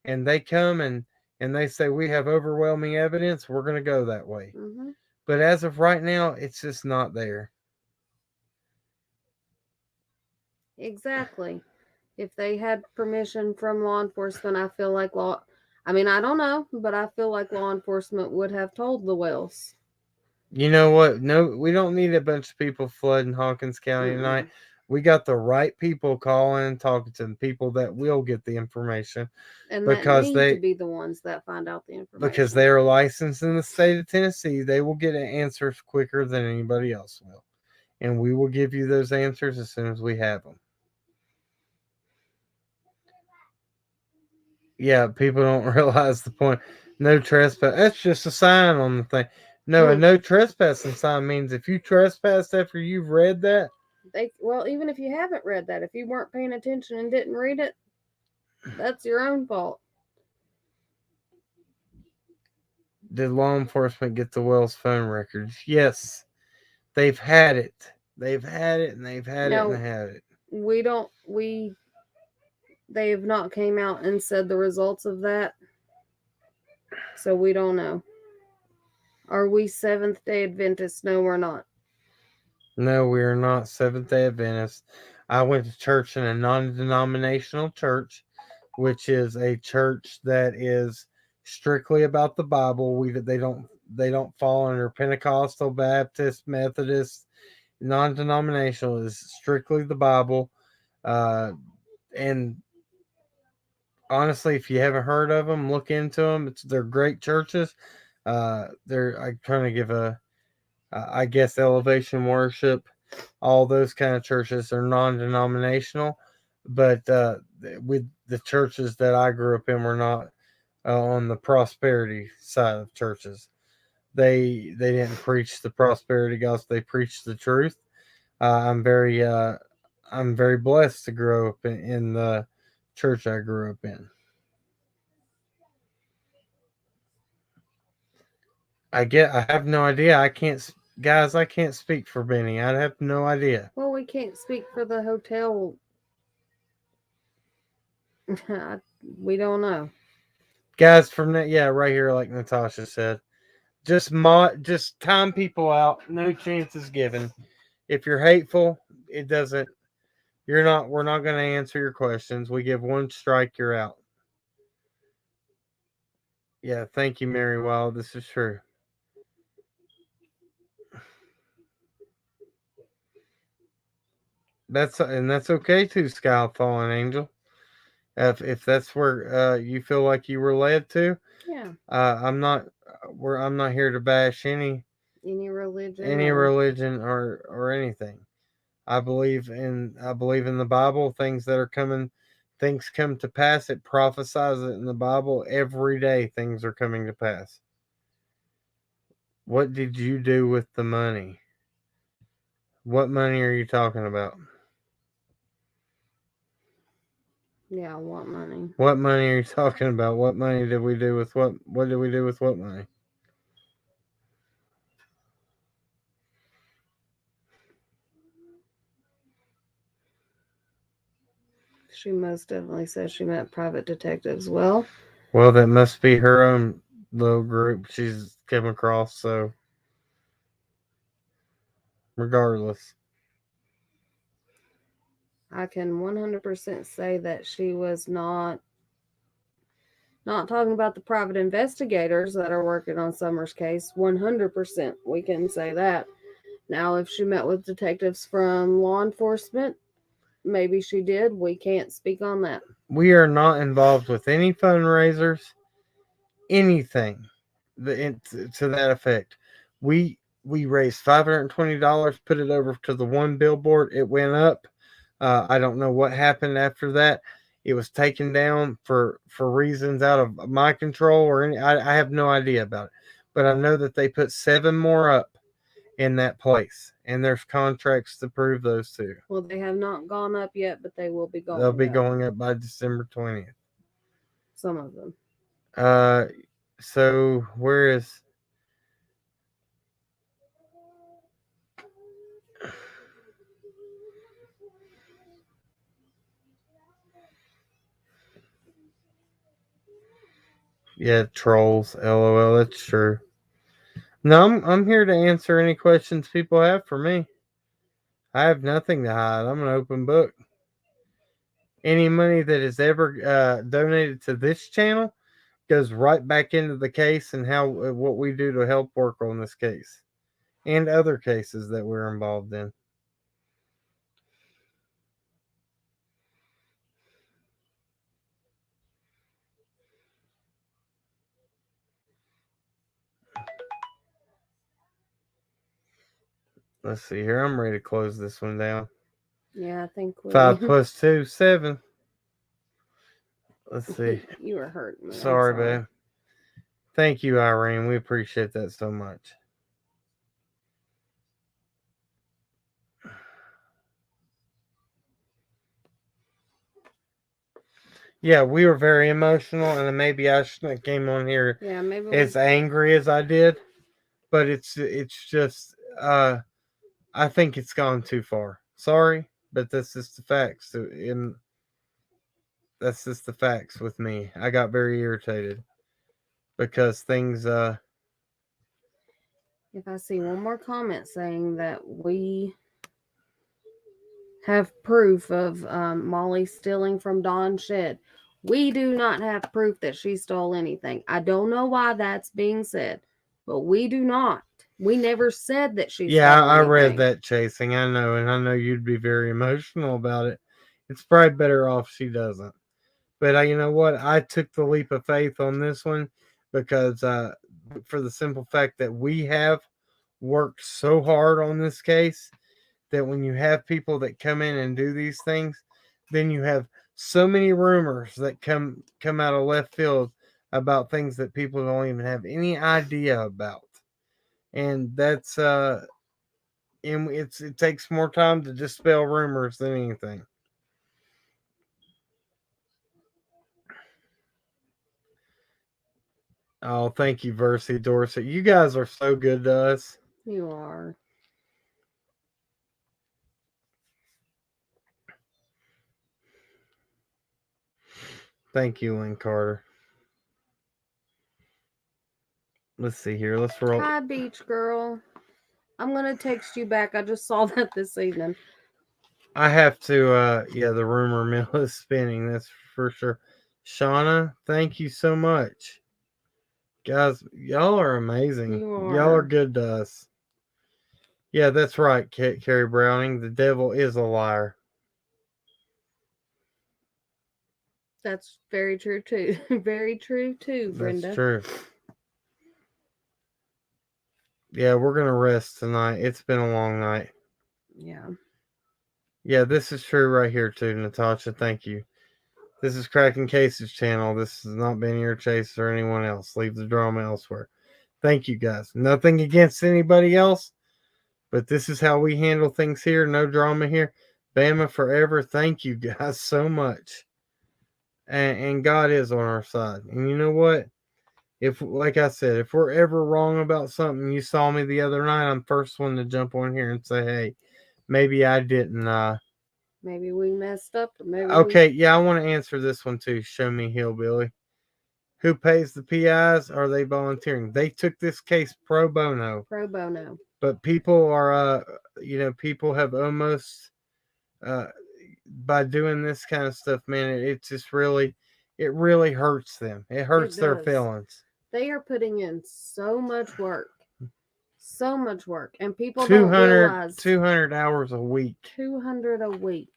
and they come and they say we have overwhelming evidence, we're going to go that way. Mm-hmm. But as of right now, it's just not there. Exactly. If they had permission from law enforcement, I feel like I don't know, but I feel like law enforcement would have told the Wells. You know what? No, we don't need a bunch of people flooding Hawkins County tonight. We got the right people calling and talking to the people that will get the information. And because that need to be the ones that find out the information. Because they are licensed in the state of Tennessee, they will get answers quicker than anybody else will. And we will give you those answers as soon as we have them. Yeah, people don't realize the point. No trespass. That's just a sign on the thing. No, a no trespassing sign means if you trespassed after you've read that. Even if you haven't read that, if you weren't paying attention and didn't read it, that's your own fault. Did law enforcement get the Wells phone records? Yes. They've had it. They've had it and they've had it and they had it. They have not came out and said the results of that. So we don't know. Are we Seventh-day Adventists? No, we're not. No, we are not Seventh-day Adventists. I went to church in a non-denominational church, which is a church that is strictly about the Bible. They don't fall under Pentecostal, Baptist, Methodist. Non-denominational is strictly the Bible, and honestly, if you haven't heard of them, look into them. They're great churches. I kind of give I guess, elevation worship. All those kind of churches are non-denominational, but with the churches that I grew up in were not on the prosperity side of churches. They didn't preach the prosperity gospel. They preached the truth. I'm I'm very blessed to grow up in the church I grew up in. I have no idea. I can't, guys. I can't speak for Benny. I have no idea. Well, we can't speak for the hotel. We don't know. Guys, from that, yeah, right here, like Natasha said, just time people out. No chances given. If you're hateful, it doesn't. You're not. We're not going to answer your questions. We give one strike, you're out. Yeah, thank you, Mary Wild. This is true. That's okay too, Sky Fallen Angel. If that's where you feel like you were led to, Yeah. I'm not here to bash any Or religion or anything. I believe in the Bible. Things come to pass. It prophesies it in the Bible every day. Things are coming to pass. What did you do with the money? What money are you talking about? yeah, what money? What money are you talking about? What money did we do with what? What did we do with what money? She most definitely says she met private detectives. Well, That must be her own little group she's come across. So, regardless, I can 100% say that she was not talking about the private investigators that are working on Summer's case. 100% we can say that. Now, if she met with detectives from law enforcement, maybe she did. We can't speak on that. we are not involved with any fundraisers, anything to that effect. We raised $520, put it over to the one billboard. It went up. I don't know what happened after that. It was taken down for reasons out of my control or any. I have no idea about it, but I know that they put 7 more up in that place, and there's contracts to prove those two. Well, they have not gone up yet, but they will be going. They'll be up. going up by December 20th. Some of them. So where is? Yeah, trolls. LOL. That's true. No, I'm here to answer any questions people have for me. I have nothing to hide. I'm an open book. Any money that is ever donated to this channel goes right back into the case and how what we do to help work on this case and other cases that we're involved in. Let's see here. I'm ready to close this one down. Yeah, I think 5 plus 2, 7. Let's see. You were hurting me. Sorry, babe. Thank you, Irene. We appreciate that so much. Yeah, we were very emotional, and maybe I shouldn't have came on here as angry as I did, but it's just I think it's gone too far. Sorry, but that's just the facts. And that's just the facts with me. I got very irritated because things. If I see one more comment saying that we have proof of Molly stealing from Dawn Shed, we do not have proof that she stole anything. I don't know why that's being said, but we do not. We never said that she stole anything. I read that, Chasing. I know, and I know you'd be very emotional about it. It's probably better off she doesn't. But you know what? I took the leap of faith on this one because for the simple fact that we have worked so hard on this case that when you have people that come in and do these things, then you have so many rumors that come out of left field about things that people don't even have any idea about. And that's and it takes more time to dispel rumors than anything. Oh, thank you, Versi Dorset. You guys are so good to us. You are. Thank you, Lynn Carter. Let's see here. Let's roll. Hi, beach girl. I'm gonna text you back. I just saw that this evening. I have to yeah, the rumor mill is spinning, that's for sure. Shauna, thank you so much. Guys, y'all are amazing. You Y'all are are. good to us. Yeah, that's right, Carrie Browning. The devil is a liar. That's very true too. Very true too, Brenda. That's true. Yeah, we're gonna rest tonight. It's been a long night. Yeah. Yeah, this is true right here too, Natasha. Thank you. This is Cracking Cases channel. This has not been your chase or anyone else. Leave the drama elsewhere. Thank you guys. Nothing against anybody else, but this is how we handle things here. No drama here. Bama forever. Thank you guys so much. And God is on our side. And you know what? If, like I said, if we're ever wrong about something, you saw me the other night, I'm first one to jump on here and say, hey, maybe I didn't. Maybe we messed up, or maybe Okay, yeah, I want to answer this one too. Show me Hillbilly. Who pays the PIs? Are they volunteering? They took this case pro bono. pro bono. But people are, people have almost, uh, by doing this kind of stuff, man, it just really, it really hurts them. It hurts their does. feelings. They are putting in so much work. So much work. And people 200, don't realize 200 hours a week. 200 a week.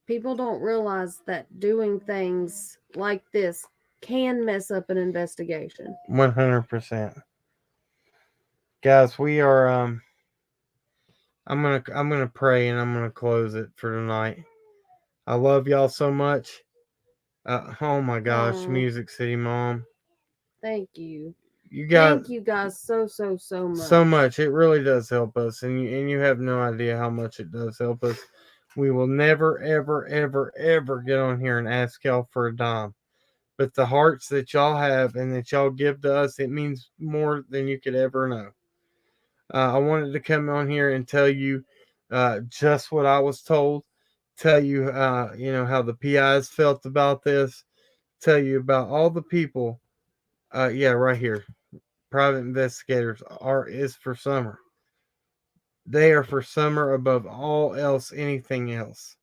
People don't realize that doing things like this can mess up an investigation. 100%. Guys, we are, I'm gonna pray and I'm gonna close it for tonight. I love y'all so much. Oh my gosh, Music City Mom. Thank you. You guys, thank you guys so much. So much. It really does help us, and you have no idea how much it does help us. We will never, ever, ever, ever get on here and ask y'all for a dime. But the hearts that y'all have and that y'all give to us, it means more than you could ever know. I wanted to come on here and tell you just what I was told. Tell you, how the PIs felt about this. Tell you about all the people. Yeah, right here. Private investigators is for summer. They are for summer above all else, anything else.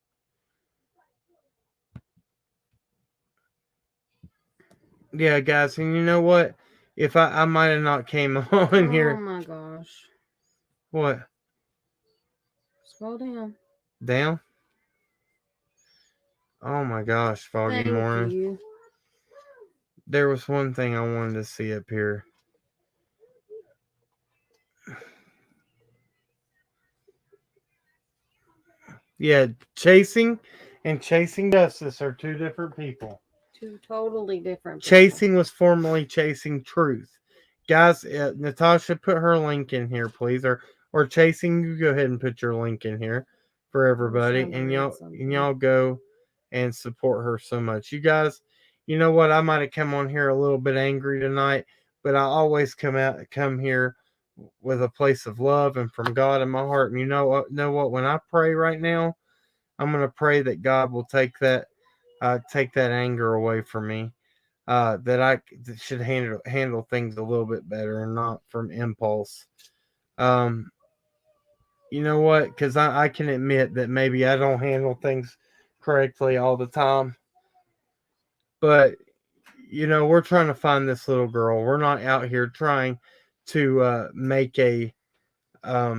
Yeah, guys, and you know what? If I might have not came on here. Oh my gosh. What? Scroll down. Down? Oh my gosh, foggy Thank morning. You. There was one thing I wanted to see up here. Yeah, chasing and chasing justice are two different people. Two totally different people. Chasing was formerly chasing truth. Guys, Natasha, put her link in here, please. Or chasing, you go ahead and put your link in here for everybody. And y'all go and support her so much. You guys, you know what? I might have come on here a little bit angry tonight, but I always come here with a place of love and from God in my heart. And you know what? When I pray right now, I'm gonna pray that God will take that anger away from me. That I should handle things a little bit better and not from impulse. You know what? Because I can admit that maybe I don't handle things correctly all the time. But, we're trying to find this little girl. We're not out here trying to make a, I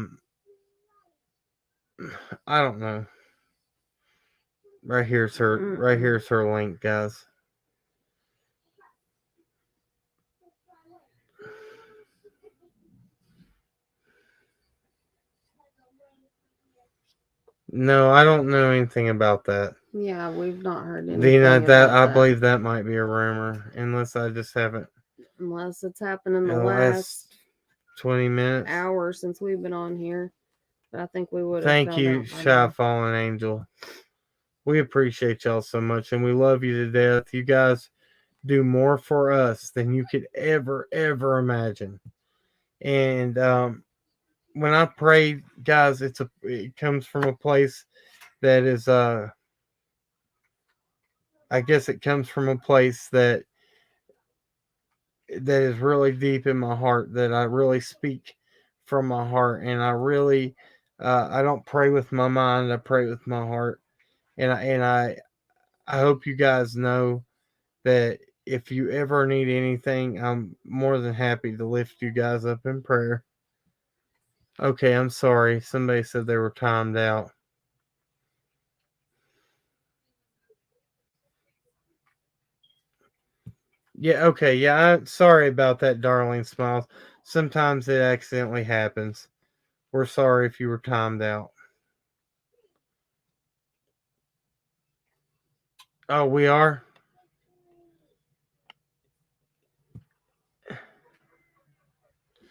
don't know. Right here's her. Right here's her link, guys. No, I don't know anything about that. Yeah, we've not heard anything Dina, that about I that. believe that might be a rumor, unless I just haven't. Unless it's happened in the In the last 20 minutes. hour since we've been on here. But I think we would have Thank found you, out by Shy now. Fallen Angel. We appreciate y'all so much, and we love you to death. You guys do more for us than you could ever imagine. And when I pray, guys, it comes from a place that is I guess it comes from a place that is really deep in my heart, that I really speak from my heart, and I don't pray with my mind, I pray with my heart. And I hope you guys know that if you ever need anything, I'm more than happy to lift you guys up in prayer. Okay, I'm sorry. Somebody said they were timed out. Yeah, okay. Yeah, sorry about that, darling Smiles. Sometimes it accidentally happens. We're sorry if you were timed out. Oh, we are?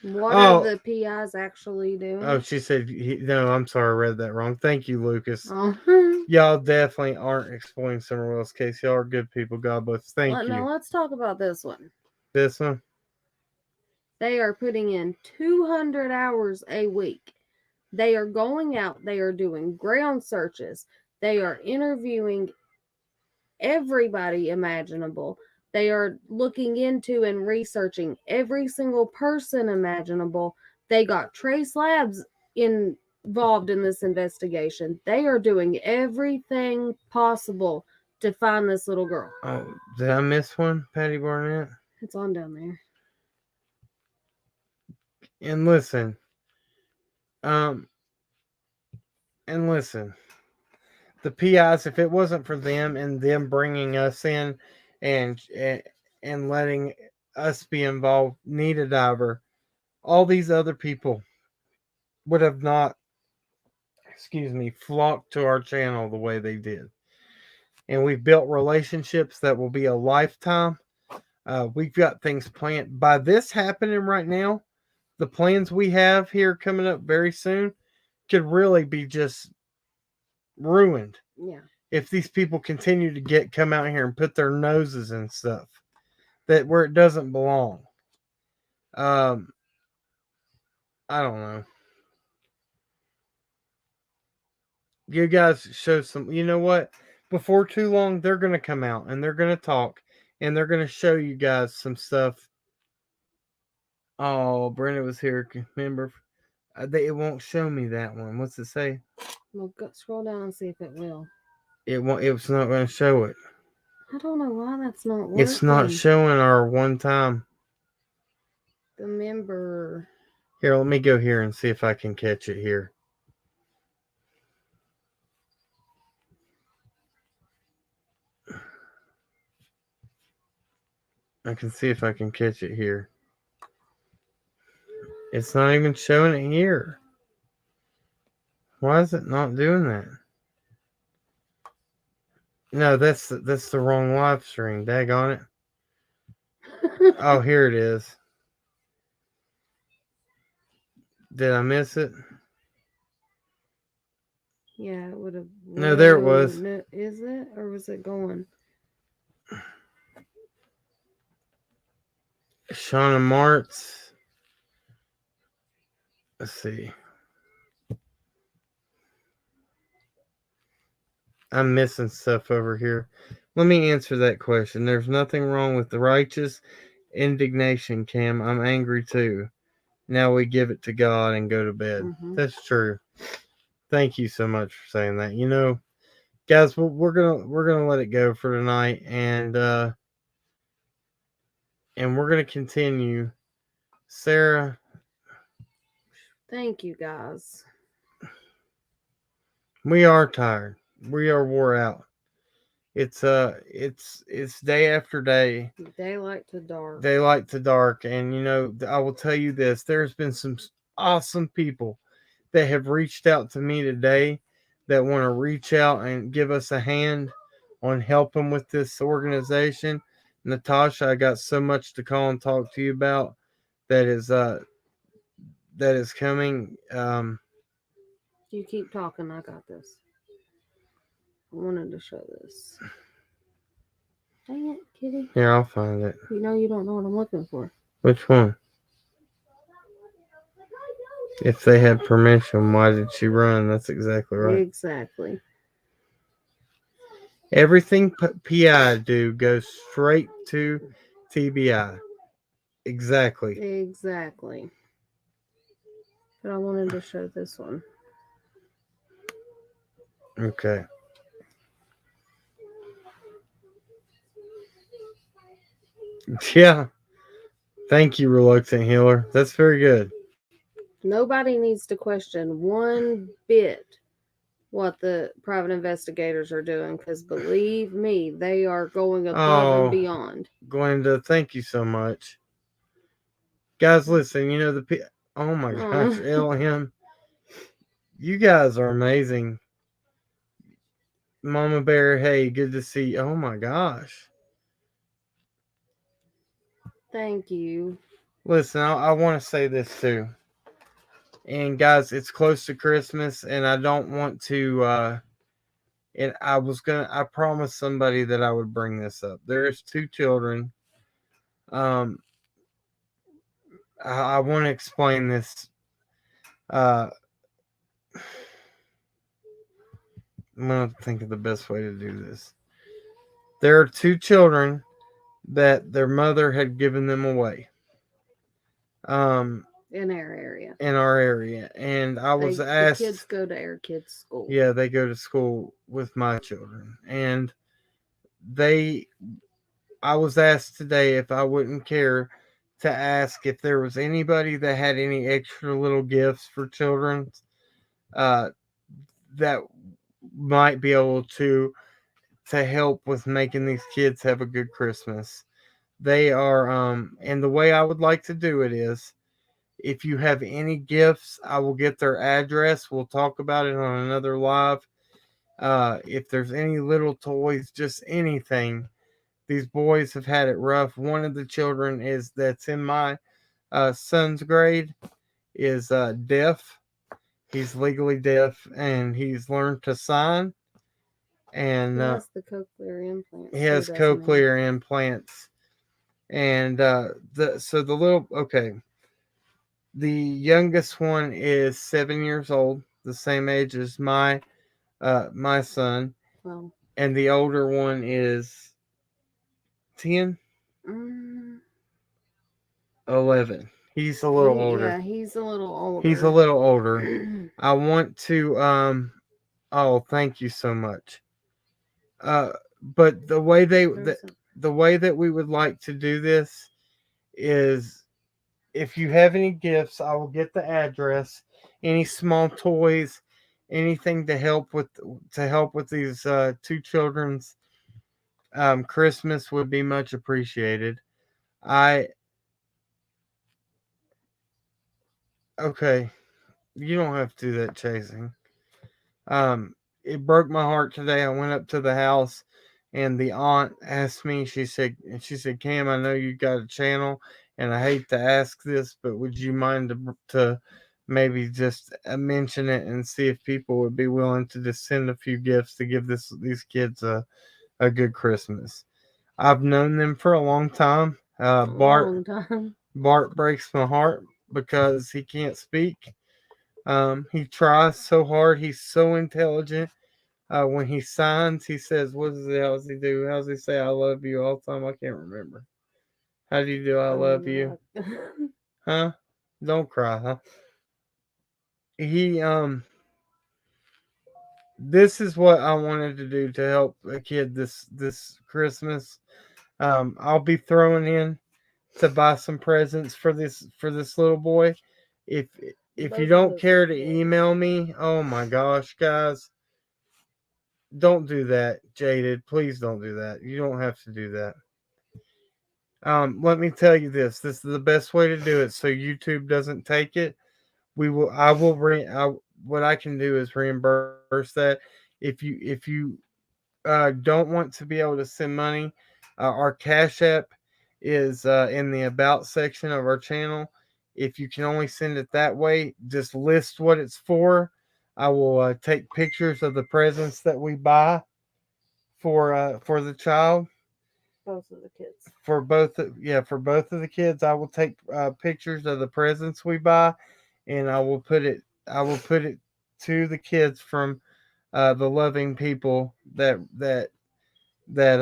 What Oh, are the PIs actually doing? oh, she said, no, I'm sorry, I read that wrong. Thank you, Lucas. Oh. Y'all definitely aren't exploiting Summerwell's case. Y'all are good people. God bless. Thank you. Now let's talk about this one. This one? They are putting in 200 hours a week. They are going out, they are doing ground searches, they are interviewing everybody imaginable. They are looking into and researching every single person imaginable. They got trace labs involved in this investigation. They are doing everything possible to find this little girl. Oh, did I miss one, Patty Barnett? It's on down there. And listen, um, and listen, the PIs, if it wasn't for them and them bringing us in and and letting us be involved, need a diver, all these other people would have not, flocked to our channel the way they did. And we've built relationships that will be a lifetime. We've got things planned. By this happening right now, the plans we have here coming up very soon could really be just ruined. Yeah. If these people continue to come out here and put their noses in stuff that where it doesn't belong. Um, I don't know. You guys show some. You know what? Before too long, they're gonna come out and they're gonna talk and they're gonna show you guys some stuff. Oh, Brenda was here. Remember, it won't show me that one. What's it say? Well, scroll down and see if it will. It won't. It's not going to show it. I don't know why that's not working. It's not showing our one time. The member. Here, let me go here and see if I can catch it here. I can see if I can catch it here. It's not even showing it here. Why is it not doing that? No, that's the wrong live stream. Daggone it. Oh, here it is. Did I miss it? Yeah, it would have. No, there it was. No, is it? Or was it going? Shauna Martz. Let's see. I'm missing stuff over here. Let me answer that question. There's nothing wrong with the righteous indignation, Cam. I'm angry too. Now we give it to God and go to bed. Mm-hmm. That's true. Thank you so much for saying that. You know, guys, we're gonna let it go for tonight, and we're gonna continue. Sarah, Thank you, guys. we are tired. We are wore out. It's day after day. Daylight to dark. Daylight to dark, and I will tell you this: there's been some awesome people that have reached out to me today that want to reach out and give us a hand on helping with this organization. Natasha, I got so much to call and talk to you about that is coming. You keep talking. I got this. I wanted to show this. Dang it, kitty. Here, I'll find it. You know you don't know what I'm looking for. Which one? If they had permission, why did she run? That's exactly right. Exactly. Everything PI do goes straight to TBI. Exactly. Exactly. But I wanted to show this one. Okay. Yeah. Thank you, Reluctant Healer. That's very good. Nobody needs to question one bit what the private investigators are doing, because believe me, they are going above and beyond. Glenda, thank you so much. Guys, listen, oh my gosh, LM, you guys are amazing. Mama Bear, hey, good to see you. Oh my gosh. Thank you. Listen, I want to say this too. And guys, it's close to Christmas, and I don't want to. And I promised somebody that I would bring this up. There's two children. I want to explain this. I'm gonna think of the best way to do this. There are two children that their mother had given them away. In our area. And I was asked. The kids go to our kids' school. Yeah, they go to school with my children, and I was asked today if I wouldn't care to ask if there was anybody that had any extra little gifts for children that might be able to help with making these kids have a good Christmas. They are and the way I would like to do it is, if you have any gifts, I will get their address. We'll talk about it on another live. If there's any little toys, just anything. These boys have had it rough. One of the children that's in my son's grade is deaf. He's legally deaf, and he's learned to sign. And he has the cochlear implants. He has cochlear implants. And the youngest one is 7 years old, the same age as my son. Well, and the older one is 10, 11. He's a little older. Yeah, he's a little older. He's a little older. I want to oh, thank you so much. But the way that we would like to do this is, if you have any gifts, I will get the address. Any small toys, anything to help with these two children's Christmas would be much appreciated. Okay, you don't have to do that chasing. It broke my heart today. I went up to the house, and the aunt asked me. She said, "Cam, I know you got a channel, and I hate to ask this, but would you mind to maybe just mention it and see if people would be willing to just send a few gifts to give these kids a good Christmas?" I've known them for a long time. Bart breaks my heart because he can't speak. He tries so hard. He's so intelligent. When he signs, he says, "What does he? How does he do? How does he say I love you all the time?" I can't remember. How do you do I love you? Huh? Don't cry, huh? He This is what I wanted to do to help a kid this Christmas. I'll be throwing in to buy some presents for this little boy. If you don't care to email me, oh my gosh, guys, don't do that, Jaded. Please don't do that. You don't have to do that. Let me tell you this. This is the best way to do it, so YouTube doesn't take it. We will. I will. What I can do is reimburse that. If you don't want to be able to send money, our Cash App is in the About section of our channel. If you can only send it that way, just list what it's for. I will take pictures of the presents that we buy for the child. Both of the kids. For both of the kids, I will take pictures of the presents we buy, and I will put it to the kids from the loving people that that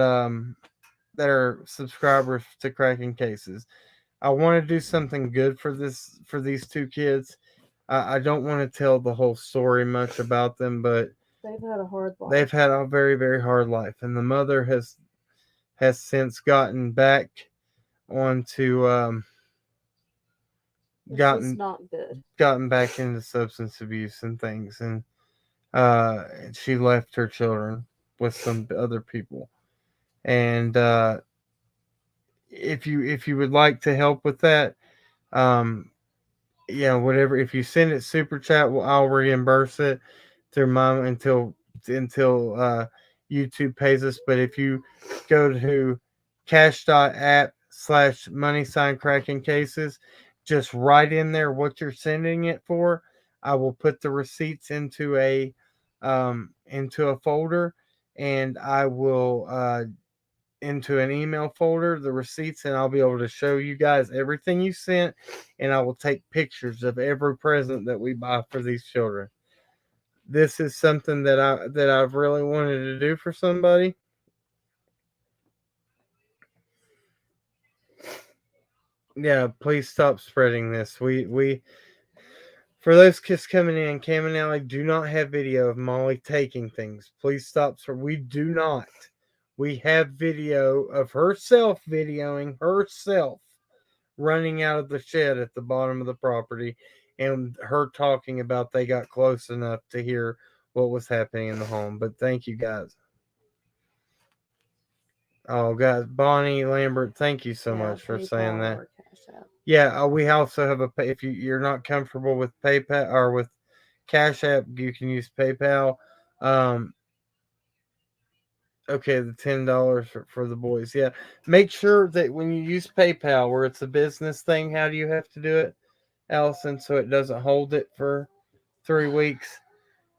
are subscribers to Cracking Cases. I want to do something good for these two kids. I don't want to tell the whole story much about them, but They've had a hard life. they've had a very very hard life, and the mother has since gotten back onto It's gotten just not good. gotten back into substance abuse and things, and she left her children with some other people. And if you would like to help with that, um, yeah, whatever. If you send it super chat, I'll reimburse it through mine until YouTube pays us. But if you go to cash.app/money sign cracking cases, just write in there what you're sending it for. I will put the receipts into a folder, and I will into an email folder the receipts, and I'll be able to show you guys everything you sent, and I will take pictures of every present that we buy for these children. This is something that I've really wanted to do for somebody. Yeah, please stop spreading this. We For those kids coming in, Cam and Allie do not have video of Molly taking things. Please stop. We do not. We have video of herself videoing herself running out of the shed at the bottom of the property, and her talking about they got close enough to hear what was happening in the home. But thank you guys. Oh, guys, Bonnie Lambert, thank you so much for saying that. Yeah, we also have if you're not comfortable with PayPal or with Cash App, you can use PayPal. Um, okay, the $10 for the boys. Yeah, make sure that when you use PayPal, where it's a business thing, how do you have to do it, Allison, so it doesn't hold it for 3 weeks?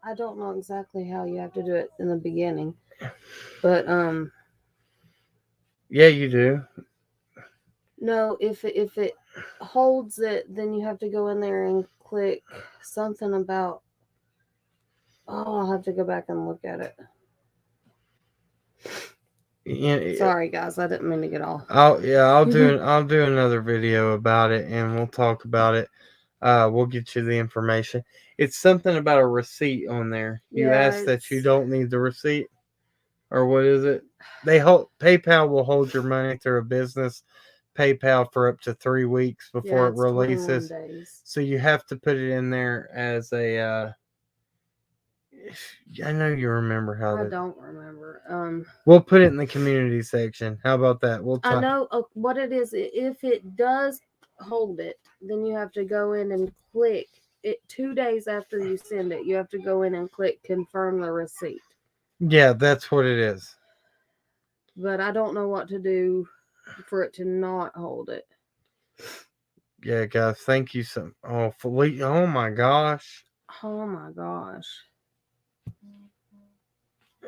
I don't know exactly how you have to do it in the beginning, but Yeah, you do. no, if it holds it, then you have to go in there and click something about. Oh, I'll have to go back and look at it. Yeah, Sorry, guys, I didn't mean to get off. I'll do another video about it, and we'll talk about it. We'll get you the information. It's something about a receipt on there. You asked that you don't need the receipt, or what is it? PayPal will hold your money through a business PayPal for up to 3 weeks before it releases. So you have to put it in there as a. I know you remember how. I don't remember. We'll put it in the community section. How about that? I know what it is. If it does hold it, then you have to go in and click it 2 days after you send it. You have to go in and click confirm the receipt. Yeah, that's what it is. But I don't know what to do for it to not hold it. Yeah, guys, thank you so. Oh, Felicia! Oh my gosh! Oh my gosh!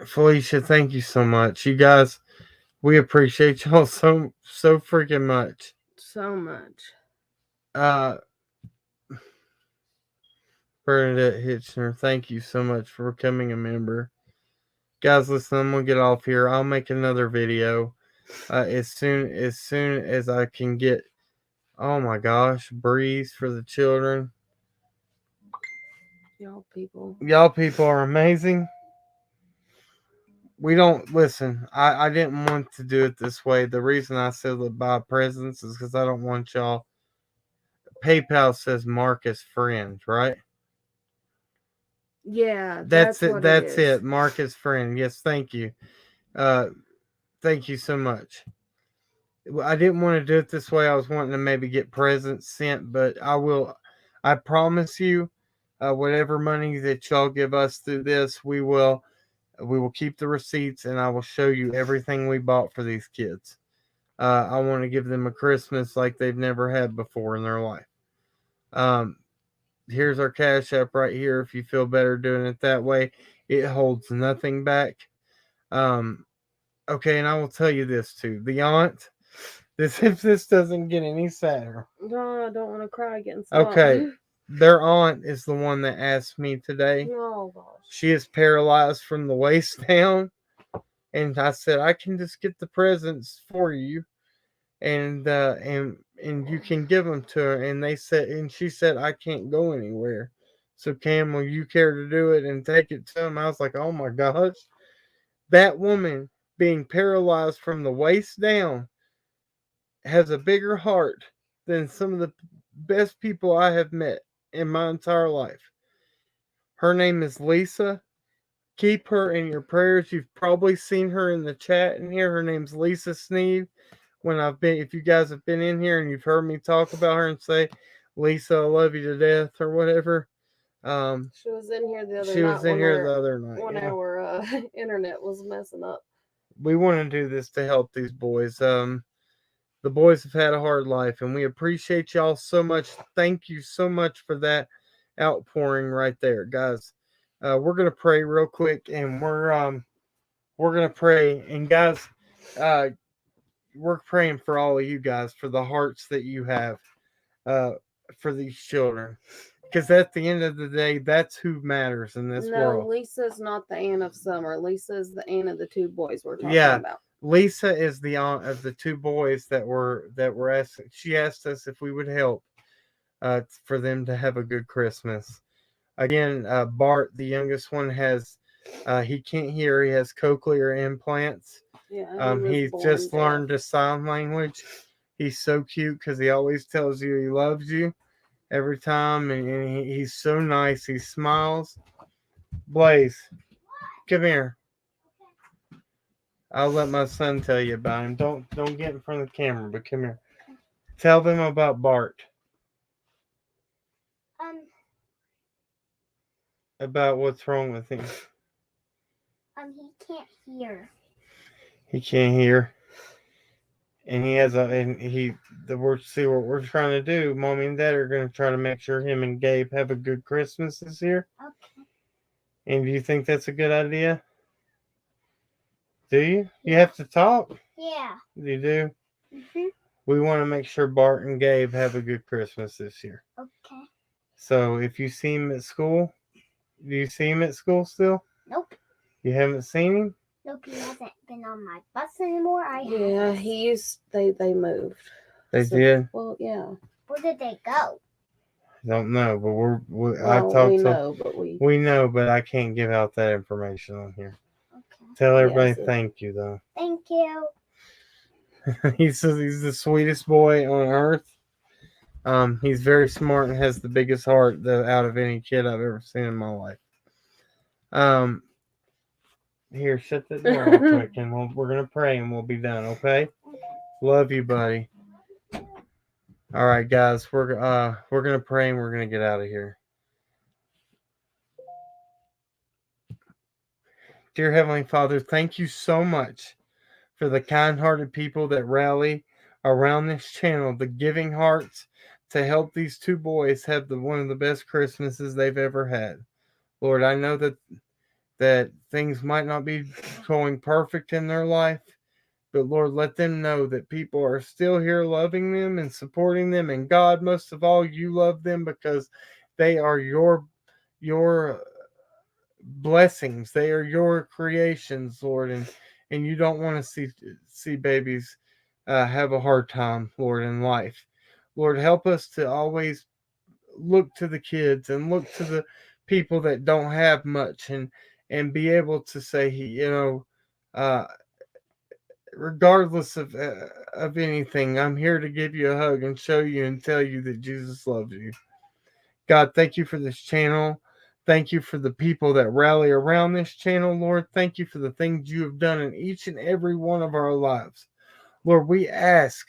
Felicia, thank you so much. You guys, we appreciate y'all so freaking much. So much. Bernadette Hitchner, thank you so much for becoming a member. Guys, listen, I'm gonna get off here. I'll make another video as soon as I can get. Oh my gosh, Breeze for the children. Y'all people are amazing. We don't listen. I didn't want to do it this way. The reason I said buy presents is because I don't want y'all. PayPal says mark as friend, right? Yeah, That's that's it. what it That's is. it. Marcus friend. Yes, thank you. Thank you so much. I didn't want to do it this way. I was wanting to maybe get presents sent, but I will. I promise you, whatever money that y'all give us through this, we will. We will keep the receipts, and I will show you everything we bought for these kids. I want to give them a Christmas like they've never had before in their life. Um, Here's our Cash App right here. If you feel better doing it that way, it holds nothing back. Um, okay, and I will tell you this too: the aunt. This if this doesn't get any sadder. No, I don't want to cry again. Stop. Okay, their aunt is the one that asked me today. Oh gosh. She is paralyzed from the waist down, and I said I can just get the presents for you, and you can give them to her. And they said, and she said I can't go anywhere. So Cam, will you care to do it and take it to them? I was like, oh my gosh, that woman being paralyzed from the waist down has a bigger heart than some of the best people I have met in my entire life. Her name is Lisa. Keep her in your prayers. You've probably seen her in the chat in here. Her name's Lisa Sneeve. If you guys have been in here and you've heard me talk about her and say, Lisa, I love you to death or whatever. She was in here the other She night was in here the other night. when Yeah. our internet was messing up. We want to do this to help these boys. The boys have had a hard life, and we appreciate y'all so much. Thank you so much for that outpouring right there, guys. We're gonna pray real quick, and we're gonna pray, and guys, uh, we're praying for all of you guys for the hearts that you have uh, for these children, because at the end of the day, that's who matters in this world. No, Lisa's not the aunt of Summer. Lisa is the aunt of the two boys we're talking Yeah, about. Lisa is the aunt of the two boys that were asked. She asked us if we would help for them to have a good Christmas. Again, Bart, the youngest one, he can't hear. He has cochlear implants. Yeah, He's just learned the sign language. He's so cute because he always tells you he loves you every time, and he's so nice. He smiles. Blaze, come here. I'll let my son tell you about him. Don't get in front of the camera, but come here. Tell them about Bart. About what's wrong with him. He can't hear. He can't hear. And he has see what we're trying to do. Mommy and Dad are gonna try to make sure him and Gabe have a good Christmas this year. Okay. And do you think that's a good idea? Do you? You have to talk. Yeah. You do? Mhm. We want to make sure Bart and Gabe have a good Christmas this year. Okay. So if you see him at school, do you see him at school still? Nope. You haven't seen him? Nope. He hasn't been on my bus anymore. Yeah, he used. They moved. They did. Well, yeah. Where did they go? I don't know, but we know, but I can't give out that information on here. Okay. Tell everybody Yes, thank you though. Thank you. He says he's the sweetest boy on earth. He's very smart and has the biggest heart out of any kid I've ever seen in my life. Here, shut that door real quick, and we're gonna pray and we'll be done. Okay? Love you, buddy. All right, guys, we're gonna pray and we're gonna get out of here. Dear Heavenly Father, thank you so much for the kind-hearted people that rally around this channel, the giving hearts to help these two boys have one of the best Christmases they've ever had. Lord, I know that things might not be going perfect in their life, but Lord, let them know that people are still here loving them and supporting them. And God, most of all, you love them because they are your blessings. They are your creations, Lord, and you don't want to see babies have a hard time, Lord, in life. Lord, help us to always look to the kids and look to the people that don't have much, and be able to say, regardless of anything, I'm here to give you a hug and show you and tell you that Jesus loves you. God, thank you for this channel. Thank you for the people that rally around this channel, Lord. Thank you for the things you have done in each and every one of our lives. Lord, we ask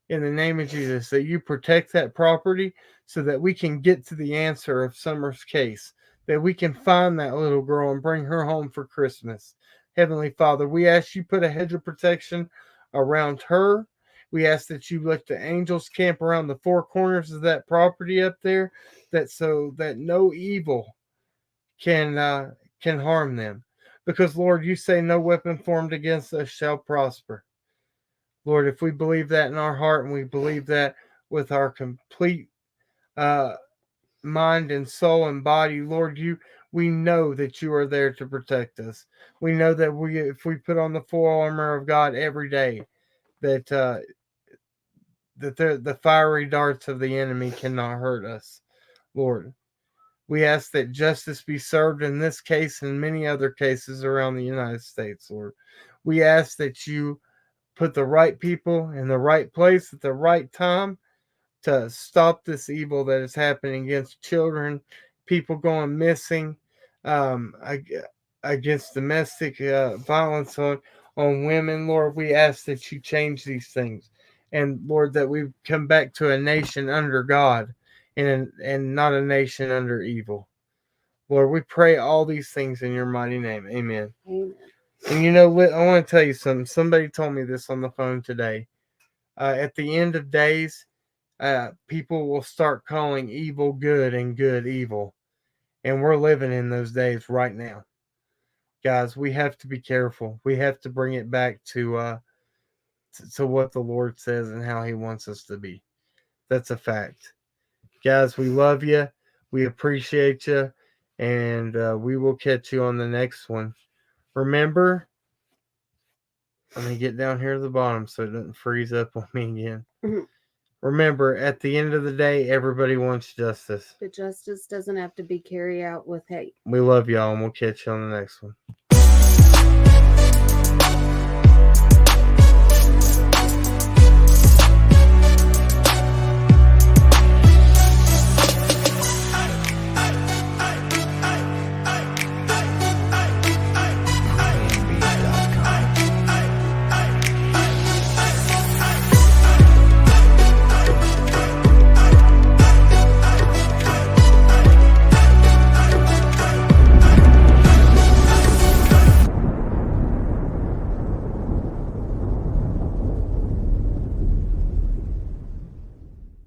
in the name of Jesus that you protect that property so that we can get to the answer of Summer's case, that we can find that little girl and bring her home for Christmas. Heavenly Father, we ask you put a hedge of protection around her. We ask that you let the angels camp around the four corners of that property up there, that so that no evil can harm them. Because Lord, you say no weapon formed against us shall prosper. Lord, if we believe that in our heart and we believe that with our complete uh, mind and soul and body, Lord, we know that you are there to protect us. We know that if we put on the full armor of God every day, that the fiery darts of the enemy cannot hurt us, Lord. We ask that justice be served in this case and many other cases around the United States, Lord. We ask that you put the right people in the right place at the right time to stop this evil that is happening against children, people going missing, um, against domestic violence on women. Lord, we ask that you change these things. And Lord, that we come back to a nation under God and not a nation under evil. Lord, we pray all these things in your mighty name. Amen. Amen. And you know, I want to tell you something. Somebody told me this on the phone today. At the end of days, people will start calling evil good and good evil. And we're living in those days right now. Guys, we have to be careful. We have to bring it back to what the Lord says and how he wants us to be. That's a fact. Guys, we love you. We appreciate you. And we will catch you on the next one. Remember, let me get down here at the bottom so it doesn't freeze up on me again. Remember, at the end of the day, everybody wants justice. But justice doesn't have to be carried out with hate. We love y'all, and we'll catch you on the next one.